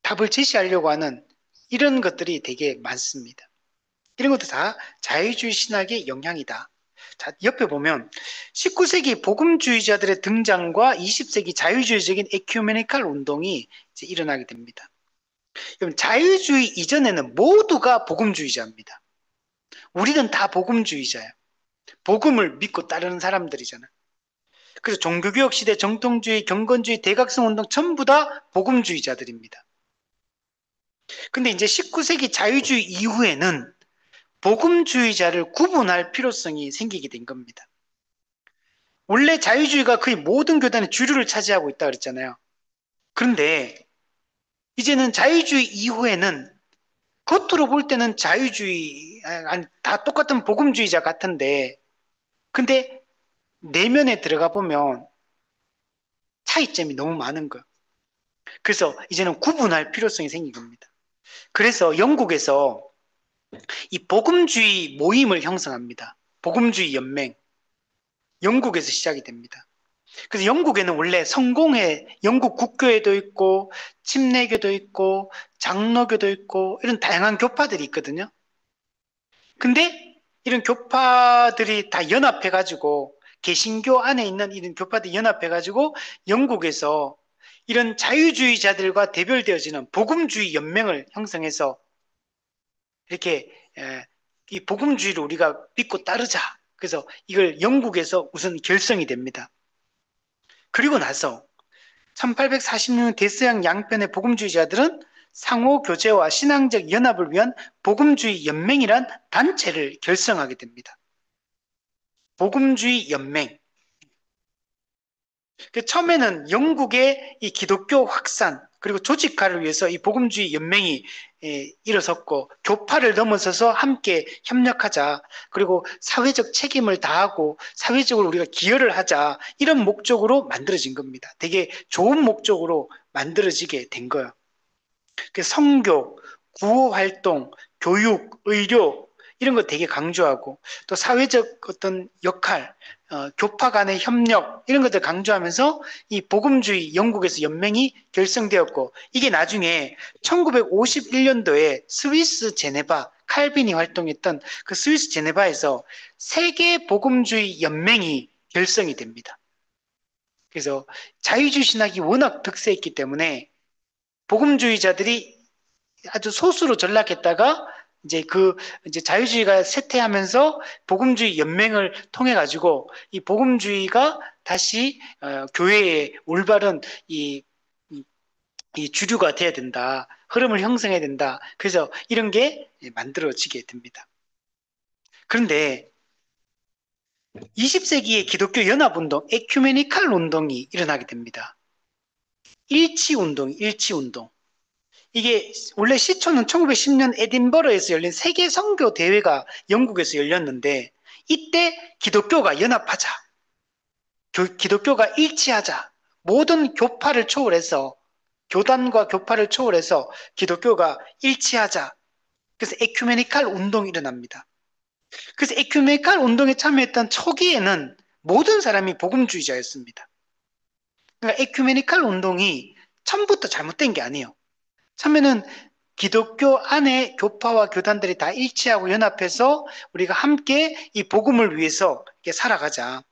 답을 제시하려고 하는 이런 것들이 되게 많습니다. 이런 것도 다 자유주의 신학의 영향이다. 자, 옆에 보면 19세기 복음주의자들의 등장과 20세기 자유주의적인 에큐메니칼 운동이 이제 일어나게 됩니다. 그럼 자유주의 이전에는 모두가 복음주의자입니다. 우리는 다 복음주의자예요. 복음을 믿고 따르는 사람들이잖아요. 그래서 종교개혁 시대 정통주의, 경건주의, 대각성 운동 전부 다 복음주의자들입니다. 근데 이제 19세기 자유주의 이후에는 복음주의자를 구분할 필요성이 생기게 된 겁니다. 원래 자유주의가 거의 모든 교단의 주류를 차지하고 있다 그랬잖아요. 그런데 이제는 자유주의 이후에는 겉으로 볼 때는 자유주의, 아니, 다 똑같은 복음주의자 같은데, 근데 내면에 들어가 보면 차이점이 너무 많은 거예요. 그래서 이제는 구분할 필요성이 생긴 겁니다. 그래서 영국에서 이 복음주의 모임을 형성합니다. 복음주의 연맹. 영국에서 시작이 됩니다. 그래서 영국에는 원래 성공회, 영국 국교회도 있고, 침례교도 있고, 장로교도 있고, 이런 다양한 교파들이 있거든요. 근데 이런 교파들이 다 연합해가지고, 개신교 안에 있는 이런 교파들이 연합해가지고, 영국에서 이런 자유주의자들과 대별되어지는 복음주의 연맹을 형성해서 이렇게 이 복음주의를 우리가 믿고 따르자. 그래서 이걸 영국에서 우선 결성이 됩니다. 그리고 나서 1846년 데스양 양편의 복음주의자들은 상호 교제와 신앙적 연합을 위한 복음주의 연맹이란 단체를 결성하게 됩니다. 복음주의 연맹. 처음에는 영국의 이 기독교 확산 그리고 조직화를 위해서 이 복음주의 연맹이 일어섰고 교파를 넘어서서 함께 협력하자 그리고 사회적 책임을 다하고 사회적으로 우리가 기여를 하자 이런 목적으로 만들어진 겁니다. 되게 좋은 목적으로 만들어지게 된 거예요. 성교, 구호활동, 교육, 의료 이런 거 되게 강조하고 또 사회적 어떤 역할, 교파 간의 협력 이런 것들 강조하면서 이 복음주의 영국에서 연맹이 결성되었고 이게 나중에 1951년도에 스위스 제네바 칼빈이 활동했던 그 스위스 제네바에서 세계 복음주의 연맹이 결성이 됩니다. 그래서 자유주의 신학이 워낙 득세했기 때문에 복음주의자들이 아주 소수로 전락했다가 이제 자유주의가 쇠퇴하면서 복음주의 연맹을 통해 가지고 이 복음주의가 다시 교회의 올바른 이 주류가 돼야 된다. 흐름을 형성해야 된다. 그래서 이런 게 만들어지게 됩니다. 그런데 20세기의 기독교 연합운동, 에큐메니칼 운동이 일어나게 됩니다. 일치운동. 이게 원래 시초는 1910년 에딘버러에서 열린 세계 선교 대회가 영국에서 열렸는데 이때 기독교가 연합하자. 기독교가 일치하자. 모든 교파를 초월해서 교단과 교파를 초월해서 기독교가 일치하자. 그래서 에큐메니칼 운동이 일어납니다. 그래서 에큐메니칼 운동에 참여했던 초기에는 모든 사람이 복음주의자였습니다. 그러니까 에큐메니칼 운동이 처음부터 잘못된 게 아니에요. 처음에는 기독교 안에 교파와 교단들이 다 일치하고 연합해서 우리가 함께 이 복음을 위해서 살아가자.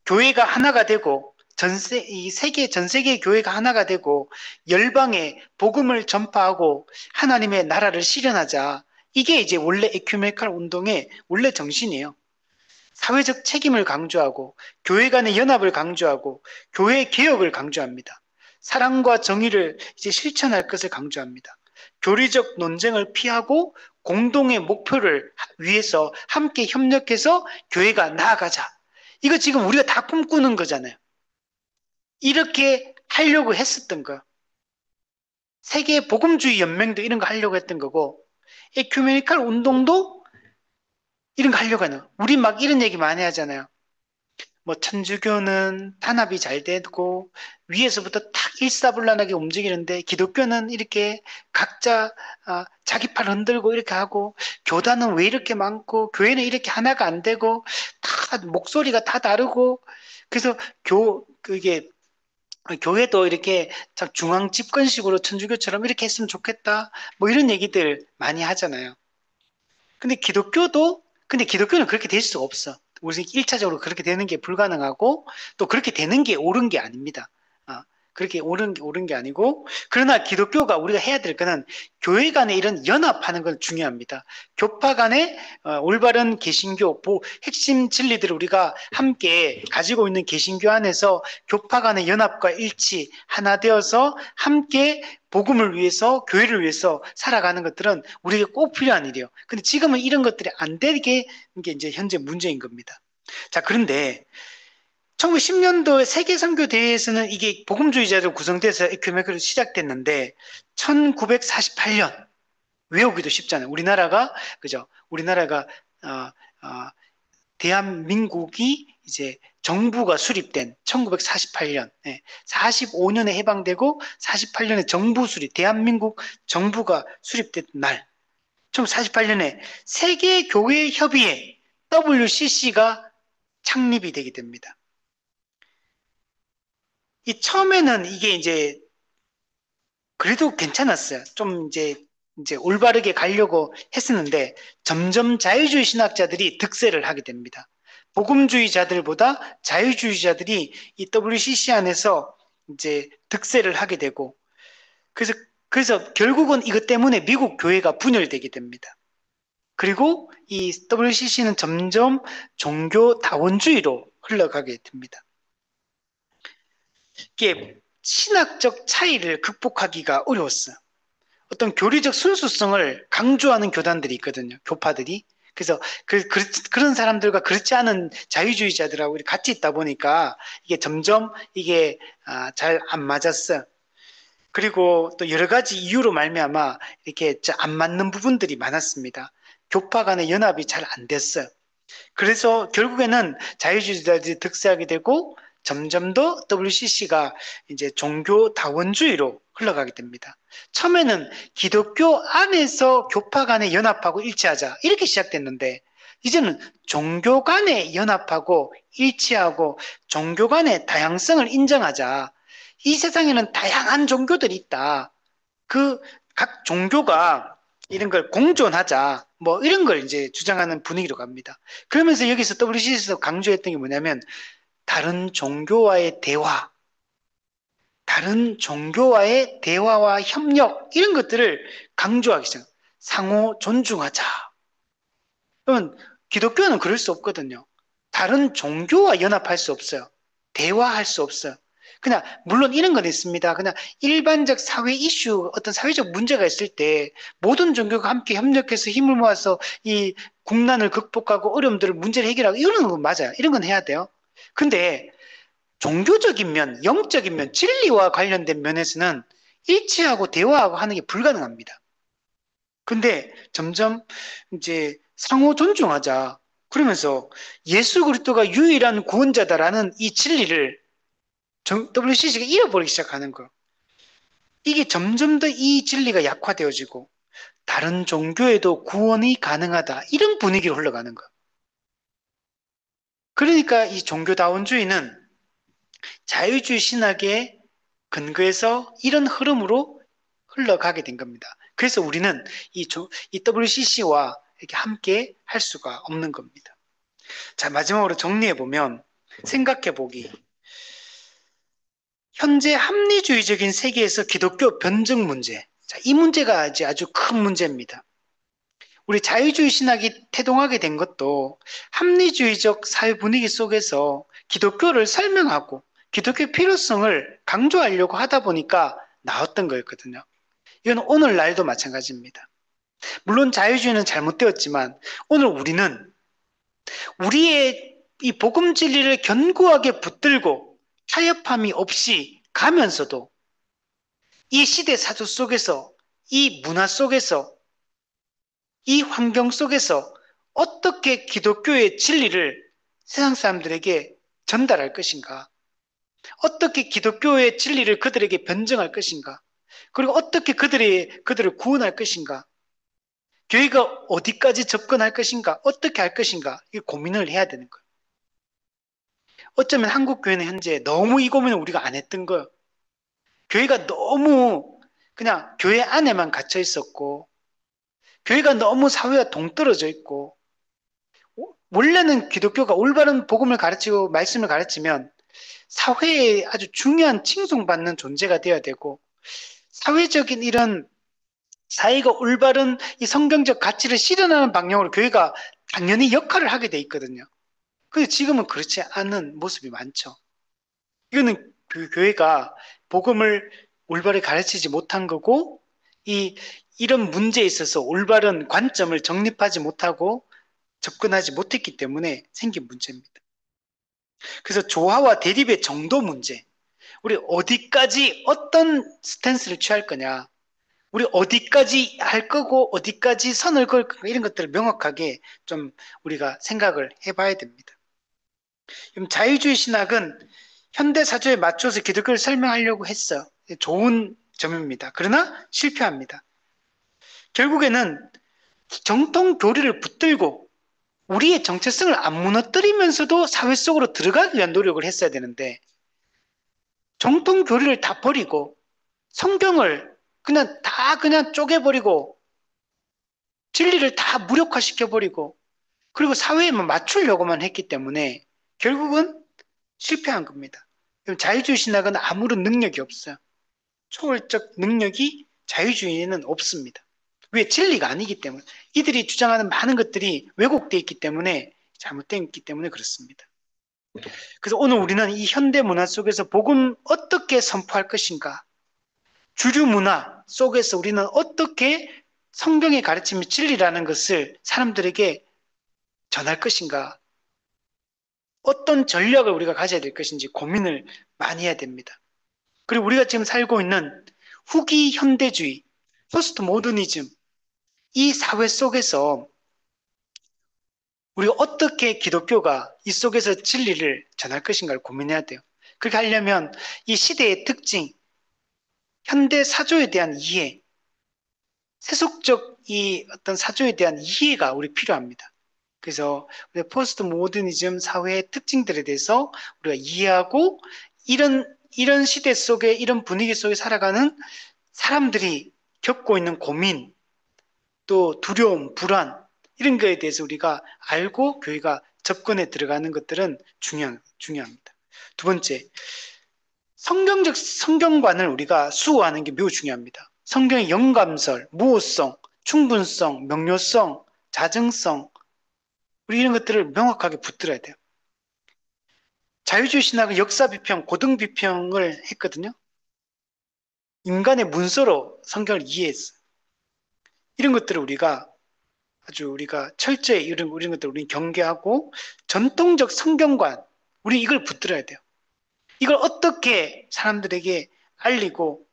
교회가 하나가 되고 전 세계의 교회가 하나가 되고 열방에 복음을 전파하고 하나님의 나라를 실현하자. 이게 이제 원래 에큐메니칼 운동의 원래 정신이에요. 사회적 책임을 강조하고 교회 간의 연합을 강조하고 교회 개혁을 강조합니다. 사랑과 정의를 이제 실천할 것을 강조합니다. 교리적 논쟁을 피하고 공동의 목표를 위해서 함께 협력해서 교회가 나아가자. 이거 지금 우리가 다 꿈꾸는 거잖아요. 이렇게 하려고 했었던 거. 세계 복음주의 연맹도 이런 거 하려고 했던 거고 에큐메니칼 운동도 이런 거 하려고 하는 거. 우리 막 이런 얘기 많이 하잖아요. 뭐 천주교는 탄압이 잘 되고 위에서부터 탁 일사불란하게 움직이는데 기독교는 이렇게 각자 자기 팔 흔들고 이렇게 하고 교단은 왜 이렇게 많고 교회는 이렇게 하나가 안 되고 다 목소리가 다 다르고 그래서 그게 교회도 이렇게 중앙 집권식으로 천주교처럼 이렇게 했으면 좋겠다 뭐 이런 얘기들 많이 하잖아요. 근데 기독교는 그렇게 될 수가 없어. 우리 1차적으로 그렇게 되는 게 불가능하고 또 그렇게 되는 게 옳은 게 아닙니다. 그렇게 옳은 게 아니고 그러나 기독교가 우리가 해야 될 거는 교회 간에 이런 연합하는 건 중요합니다. 교파 간에 올바른 개신교 핵심 진리들을 우리가 함께 가지고 있는 개신교 안에서 교파 간의 연합과 일치 하나 되어서 함께 복음을 위해서 교회를 위해서 살아가는 것들은 우리에게 꼭 필요한 일이에요. 근데 지금은 이런 것들이 안 되게 게 이제 현재 문제인 겁니다. 자, 그런데 1910년도에 세계 선교 대회에서는 이게 복음주의자로 구성돼서 에큐메니칼이 시작됐는데 1948년 외우기도 쉽잖아요. 우리나라가 그죠? 우리나라가 대한민국이 이제 정부가 수립된 1948년, 45년에 해방되고 48년에 정부 수립, 대한민국 정부가 수립된 날, 1948년에 세계교회협의회 WCC가 창립이 되게 됩니다. 이 처음에는 이게 이제 그래도 괜찮았어요. 좀 이제 올바르게 가려고 했었는데 점점 자유주의 신학자들이 득세를 하게 됩니다. 복음주의자들보다 자유주의자들이 이 WCC 안에서 이제 득세를 하게 되고 그래서 결국은 이것 때문에 미국 교회가 분열되게 됩니다. 그리고 이 WCC는 점점 종교 다원주의로 흘러가게 됩니다. 이게 신학적 차이를 극복하기가 어려웠어요. 어떤 교리적 순수성을 강조하는 교단들이 있거든요. 교파들이. 그래서 그런 사람들과 그렇지 않은 자유주의자들하고 같이 있다 보니까 이게 점점 이게 잘 안 맞았어요. 그리고 또 여러 가지 이유로 말미암아 이렇게 안 맞는 부분들이 많았습니다. 교파 간의 연합이 잘 안 됐어요. 그래서 결국에는 자유주의자들이 득세하게 되고 점점 더 WCC가 이제 종교 다원주의로 흘러가게 됩니다. 처음에는 기독교 안에서 교파 간에 연합하고 일치하자 이렇게 시작됐는데 이제는 종교 간에 연합하고 일치하고 종교 간의 다양성을 인정하자. 이 세상에는 다양한 종교들이 있다. 그 각 종교가 이런 걸 공존하자. 뭐 이런 걸 이제 주장하는 분위기로 갑니다. 그러면서 여기서 WCC에서 강조했던 게 뭐냐면 다른 종교와의 대화와 협력 이런 것들을 강조하기 시작. 상호 존중하자. 그러면 기독교는 그럴 수 없거든요. 다른 종교와 연합할 수 없어요. 대화할 수 없어요. 그냥 물론 이런 건 있습니다. 그냥 일반적 사회 이슈, 어떤 사회적 문제가 있을 때 모든 종교가 함께 협력해서 힘을 모아서 이 국난을 극복하고 어려움들을 문제를 해결하고 이런 건 맞아요. 이런 건 해야 돼요. 근데 종교적인 면, 영적인 면, 진리와 관련된 면에서는 일치하고 대화하고 하는 게 불가능합니다. 근데 점점 이제 상호 존중하자. 그러면서 예수 그리스도가 유일한 구원자다라는 이 진리를 WCC가 잃어버리기 시작하는 거. 이게 점점 더 이 진리가 약화되어지고 다른 종교에도 구원이 가능하다. 이런 분위기로 흘러가는 거. 그러니까 이 종교다원주의는 자유주의 신학의 근거에서 이런 흐름으로 흘러가게 된 겁니다. 그래서 우리는 이 WCC와 이렇게 함께 할 수가 없는 겁니다. 자, 마지막으로 정리해보면 생각해보기. 현재 합리주의적인 세계에서 기독교 변증 문제. 자, 이 문제가 이제 아주 큰 문제입니다. 우리 자유주의 신학이 태동하게 된 것도 합리주의적 사회 분위기 속에서 기독교를 설명하고 기독교의 필요성을 강조하려고 하다 보니까 나왔던 거였거든요. 이건 오늘날도 마찬가지입니다. 물론 자유주의는 잘못되었지만 오늘 우리는 우리의 이 복음 진리를 견고하게 붙들고 타협함이 없이 가면서도 이 시대 사조 속에서 이 문화 속에서 이 환경 속에서 어떻게 기독교의 진리를 세상 사람들에게 전달할 것인가? 어떻게 기독교의 진리를 그들에게 변증할 것인가? 그리고 어떻게 그들을 구원할 것인가? 교회가 어디까지 접근할 것인가? 어떻게 할 것인가? 이 고민을 해야 되는 거예요. 어쩌면 한국 교회는 현재 너무 이 고민을 우리가 안 했던 거예요. 교회가 너무 그냥 교회 안에만 갇혀 있었고, 교회가 너무 사회와 동떨어져 있고, 원래는 기독교가 올바른 복음을 가르치고 말씀을 가르치면 사회에 아주 중요한 칭송받는 존재가 되어야 되고, 사회적인 이런 사회가 올바른 이 성경적 가치를 실현하는 방향으로 교회가 당연히 역할을 하게 돼 있거든요. 근데 지금은 그렇지 않은 모습이 많죠. 이거는 그 교회가 복음을 올바르게 가르치지 못한 거고, 이런 문제에 있어서 올바른 관점을 정립하지 못하고 접근하지 못했기 때문에 생긴 문제입니다. 그래서 조화와 대립의 정도 문제. 우리 어디까지 어떤 스탠스를 취할 거냐. 우리 어디까지 할 거고 어디까지 선을 그을 거고 이런 것들을 명확하게 좀 우리가 생각을 해봐야 됩니다. 그럼 자유주의 신학은 현대 사조에 맞춰서 기독교를 설명하려고 했어요. 좋은 점입니다. 그러나 실패합니다. 결국에는 정통 교리를 붙들고 우리의 정체성을 안 무너뜨리면서도 사회 속으로 들어가기 위한 노력을 했어야 되는데 정통 교리를 다 버리고 성경을 그냥 쪼개버리고 진리를 다 무력화시켜버리고 그리고 사회에만 맞추려고만 했기 때문에 결국은 실패한 겁니다. 그럼 자유주의 신학은 아무런 능력이 없어요. 초월적 능력이 자유주의에는 없습니다. 왜? 진리가 아니기 때문에. 이들이 주장하는 많은 것들이 왜곡되어 있기 때문에 잘못되어 있기 때문에 그렇습니다. 그래서 오늘 우리는 이 현대 문화 속에서 복음 어떻게 선포할 것인가? 주류 문화 속에서 우리는 어떻게 성경의 가르침이 진리라는 것을 사람들에게 전할 것인가? 어떤 전략을 우리가 가져야 될 것인지 고민을 많이 해야 됩니다. 그리고 우리가 지금 살고 있는 후기 현대주의, 포스트 모더니즘, 이 사회 속에서 우리가 어떻게 기독교가 이 속에서 진리를 전할 것인가를 고민해야 돼요. 그렇게 하려면 이 시대의 특징, 현대 사조에 대한 이해, 세속적 이 어떤 사조에 대한 이해가 우리 필요합니다. 그래서 우리 포스트 모더니즘 사회의 특징들에 대해서 우리가 이해하고 이런 시대 속에 이런 분위기 속에 살아가는 사람들이 겪고 있는 고민, 또 두려움, 불안 이런 거에 대해서 우리가 알고 교회가 접근에 들어가는 것들은 중요합니다. 두 번째, 성경적 성경관을 우리가 수호하는 게 매우 중요합니다. 성경의 영감설, 무호성, 충분성, 명료성, 자정성 우리 이런 것들을 명확하게 붙들어야 돼요. 자유주의 신학은 역사 비평, 고등 비평을 했거든요. 인간의 문서로 성경을 이해했어요. 이런 것들을 우리가 아주 우리가 철저히 이런 것들 우리는 경계하고 전통적 성경관, 우리 이걸 붙들어야 돼요. 이걸 어떻게 사람들에게 알리고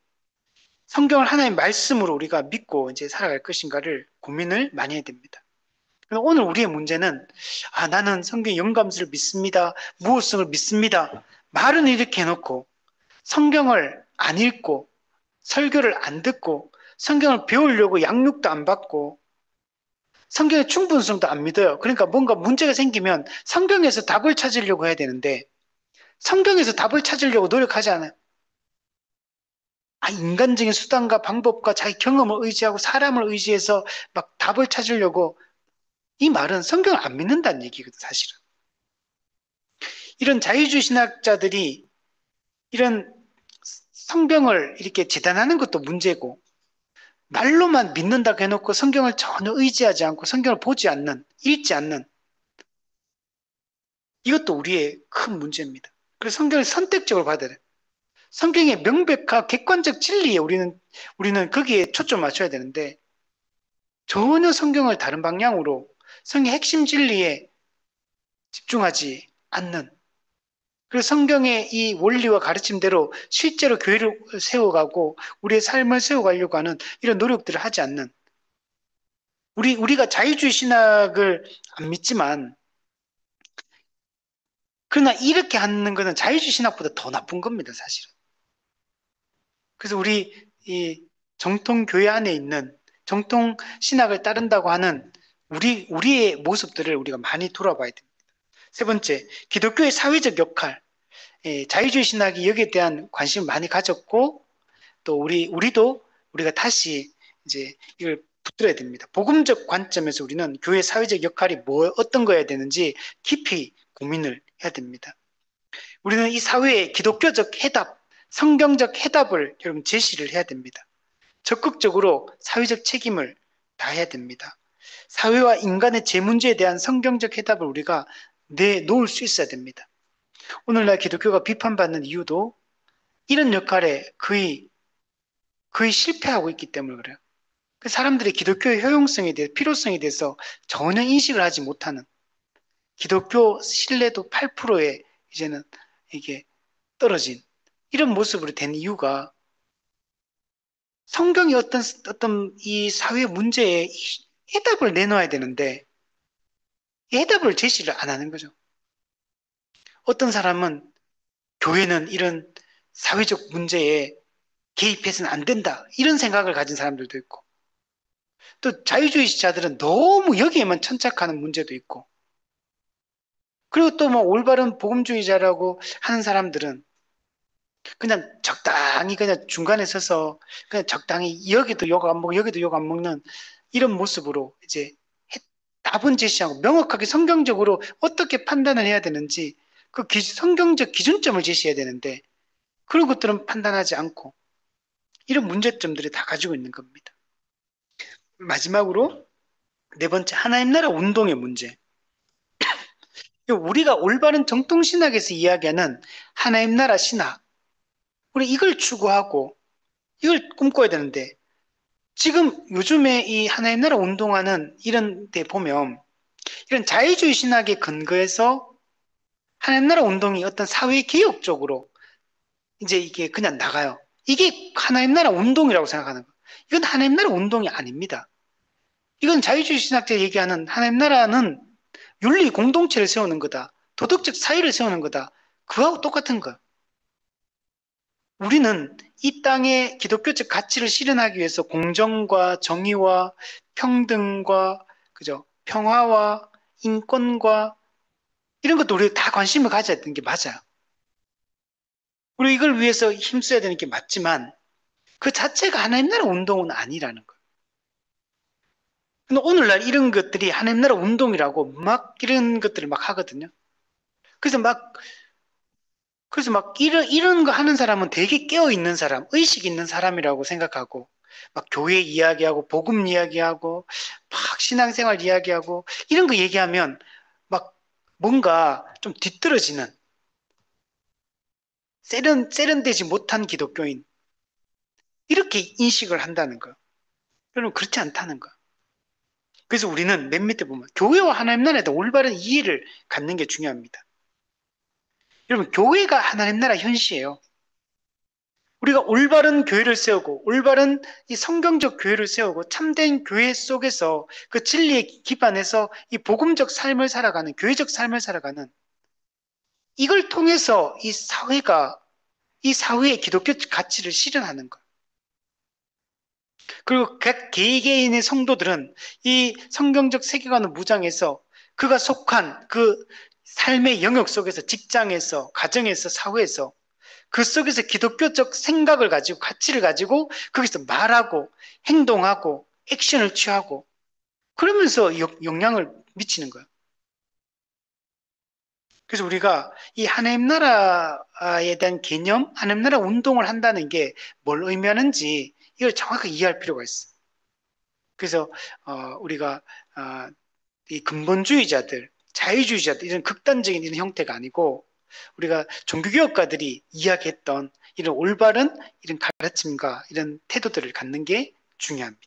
성경을 하나의 말씀으로 우리가 믿고 이제 살아갈 것인가를 고민을 많이 해야 됩니다. 오늘 우리의 문제는 나는 성경 영감수를 믿습니다. 무호성을 믿습니다. 말은 이렇게 해놓고 성경을 안 읽고 설교를 안 듣고 성경을 배우려고 양육도 안 받고 성경의 충분성도 안 믿어요. 그러니까 뭔가 문제가 생기면 성경에서 답을 찾으려고 해야 되는데 성경에서 답을 찾으려고 노력하지 않아요. 인간적인 수단과 방법과 자기 경험을 의지하고 사람을 의지해서 막 답을 찾으려고 이 말은 성경을 안 믿는다는 얘기거든, 사실은. 이런 자유주의 신학자들이 이런 성경을 이렇게 재단하는 것도 문제고 말로만 믿는다고 해놓고 성경을 전혀 의지하지 않고 성경을 보지 않는, 읽지 않는 이것도 우리의 큰 문제입니다. 그래서 성경을 선택적으로 받아야 돼요. 성경의 명백한 객관적 진리에 우리는 거기에 초점 맞춰야 되는데 전혀 성경을 다른 방향으로 성경의 핵심 진리에 집중하지 않는 그래서 성경의 이 원리와 가르침대로 실제로 교회를 세워가고 우리의 삶을 세워가려고 하는 이런 노력들을 하지 않는 우리가 자유주의 신학을 안 믿지만 그러나 이렇게 하는 것은 자유주의 신학보다 더 나쁜 겁니다, 사실은. 그래서 우리 이 정통 교회 안에 있는 정통 신학을 따른다고 하는 우리의 모습들을 우리가 많이 돌아봐야 됩니다. 세 번째, 기독교의 사회적 역할. 자유주의 신학이 여기에 대한 관심을 많이 가졌고 또 우리도 우리가 다시 이제 이걸 붙들어야 됩니다. 복음적 관점에서 우리는 교회 사회적 역할이 어떤 거여야 되는지 깊이 고민을 해야 됩니다. 우리는 이 사회의 기독교적 해답, 성경적 해답을 여러분 제시를 해야 됩니다. 적극적으로 사회적 책임을 다해야 됩니다. 사회와 인간의 재 문제에 대한 성경적 해답을 우리가 내놓을 수 있어야 됩니다. 오늘날 기독교가 비판받는 이유도 이런 역할에 거의 실패하고 있기 때문에 그래요. 그 사람들이 기독교의 효용성에 대해 필요성에 대해서 전혀 인식을 하지 못하는 기독교 신뢰도 8%에 이제는 이게 떨어진 이런 모습으로 된 이유가 성경이 어떤 이 사회 문제에 해답을 내놓아야 되는데 해답을 제시를 안 하는 거죠. 어떤 사람은 교회는 이런 사회적 문제에 개입해서는 안 된다 이런 생각을 가진 사람들도 있고 또 자유주의자들은 너무 여기에만 천착하는 문제도 있고 그리고 또 뭐 올바른 복음주의자라고 하는 사람들은 그냥 적당히 그냥 중간에 서서 그냥 적당히 여기도 욕 안 먹고 여기도 욕 안 먹는 이런 모습으로 이제 답은 제시하고 명확하게 성경적으로 어떻게 판단을 해야 되는지 성경적 기준점을 제시해야 되는데 그런 것들은 판단하지 않고 이런 문제점들이 다 가지고 있는 겁니다. 마지막으로 네 번째 하나님 나라 운동의 문제. 우리가 올바른 정통신학에서 이야기하는 하나님 나라 신학 우리 이걸 추구하고 이걸 꿈꿔야 되는데 지금 요즘에 이 하나님 나라 운동하는 이런 데 보면 이런 자유주의 신학에 근거해서 하나님 나라 운동이 어떤 사회 개혁 쪽으로 이제 이게 그냥 나가요. 이게 하나님 나라 운동이라고 생각하는 거예요. 이건 하나님 나라 운동이 아닙니다. 이건 자유주의 신학자 얘기하는 하나님 나라는 윤리 공동체를 세우는 거다. 도덕적 사회를 세우는 거다. 그거하고 똑같은 거예요. 우리는 이 땅에 기독교적 가치를 실현하기 위해서 공정과 정의와 평등과 그죠? 평화와 인권과 이런 것도 우리 다 관심을 가져야 되는 게 맞아요. 우리 이걸 위해서 힘써야 되는 게 맞지만 그 자체가 하나님 나라 운동은 아니라는 거예요. 근데 오늘날 이런 것들이 하나님 나라 운동이라고 막 이런 것들을 막 하거든요. 그래서 막 이런 거 하는 사람은 되게 깨어 있는 사람, 의식 있는 사람이라고 생각하고 막 교회 이야기하고 복음 이야기하고 막 신앙생활 이야기하고 이런 거 얘기하면 막 뭔가 좀 뒤떨어지는 세련되지 못한 기독교인 이렇게 인식을 한다는 거. 여러분 그렇지 않다는 거. 그래서 우리는 맨 밑에 보면 교회와 하나님 나라에 대한 올바른 이해를 갖는 게 중요합니다. 여러분, 교회가 하나님 나라 현시예요. 우리가 올바른 교회를 세우고 올바른 이 성경적 교회를 세우고 참된 교회 속에서 그 진리에 기반해서 이 복음적 삶을 살아가는 교회적 삶을 살아가는 이걸 통해서 이 사회의 기독교 가치를 실현하는 것. 그리고 각 개개인의 성도들은 이 성경적 세계관을 무장해서 그가 속한 그 삶의 영역 속에서 직장에서 가정에서 사회에서 그 속에서 기독교적 생각을 가지고 가치를 가지고 거기서 말하고 행동하고 액션을 취하고 그러면서 영향을 미치는 거예요. 그래서 우리가 이 하나님 나라에 대한 개념, 하나님 나라 운동을 한다는 게 뭘 의미하는지 이걸 정확하게 이해할 필요가 있어. 그래서 우리가 이 근본주의자들, 자유주의자들 이런 극단적인 이런 형태가 아니고 우리가 종교개혁가들이 이야기했던 이런 올바른 이런 가르침과 이런 태도들을 갖는 게 중요합니다.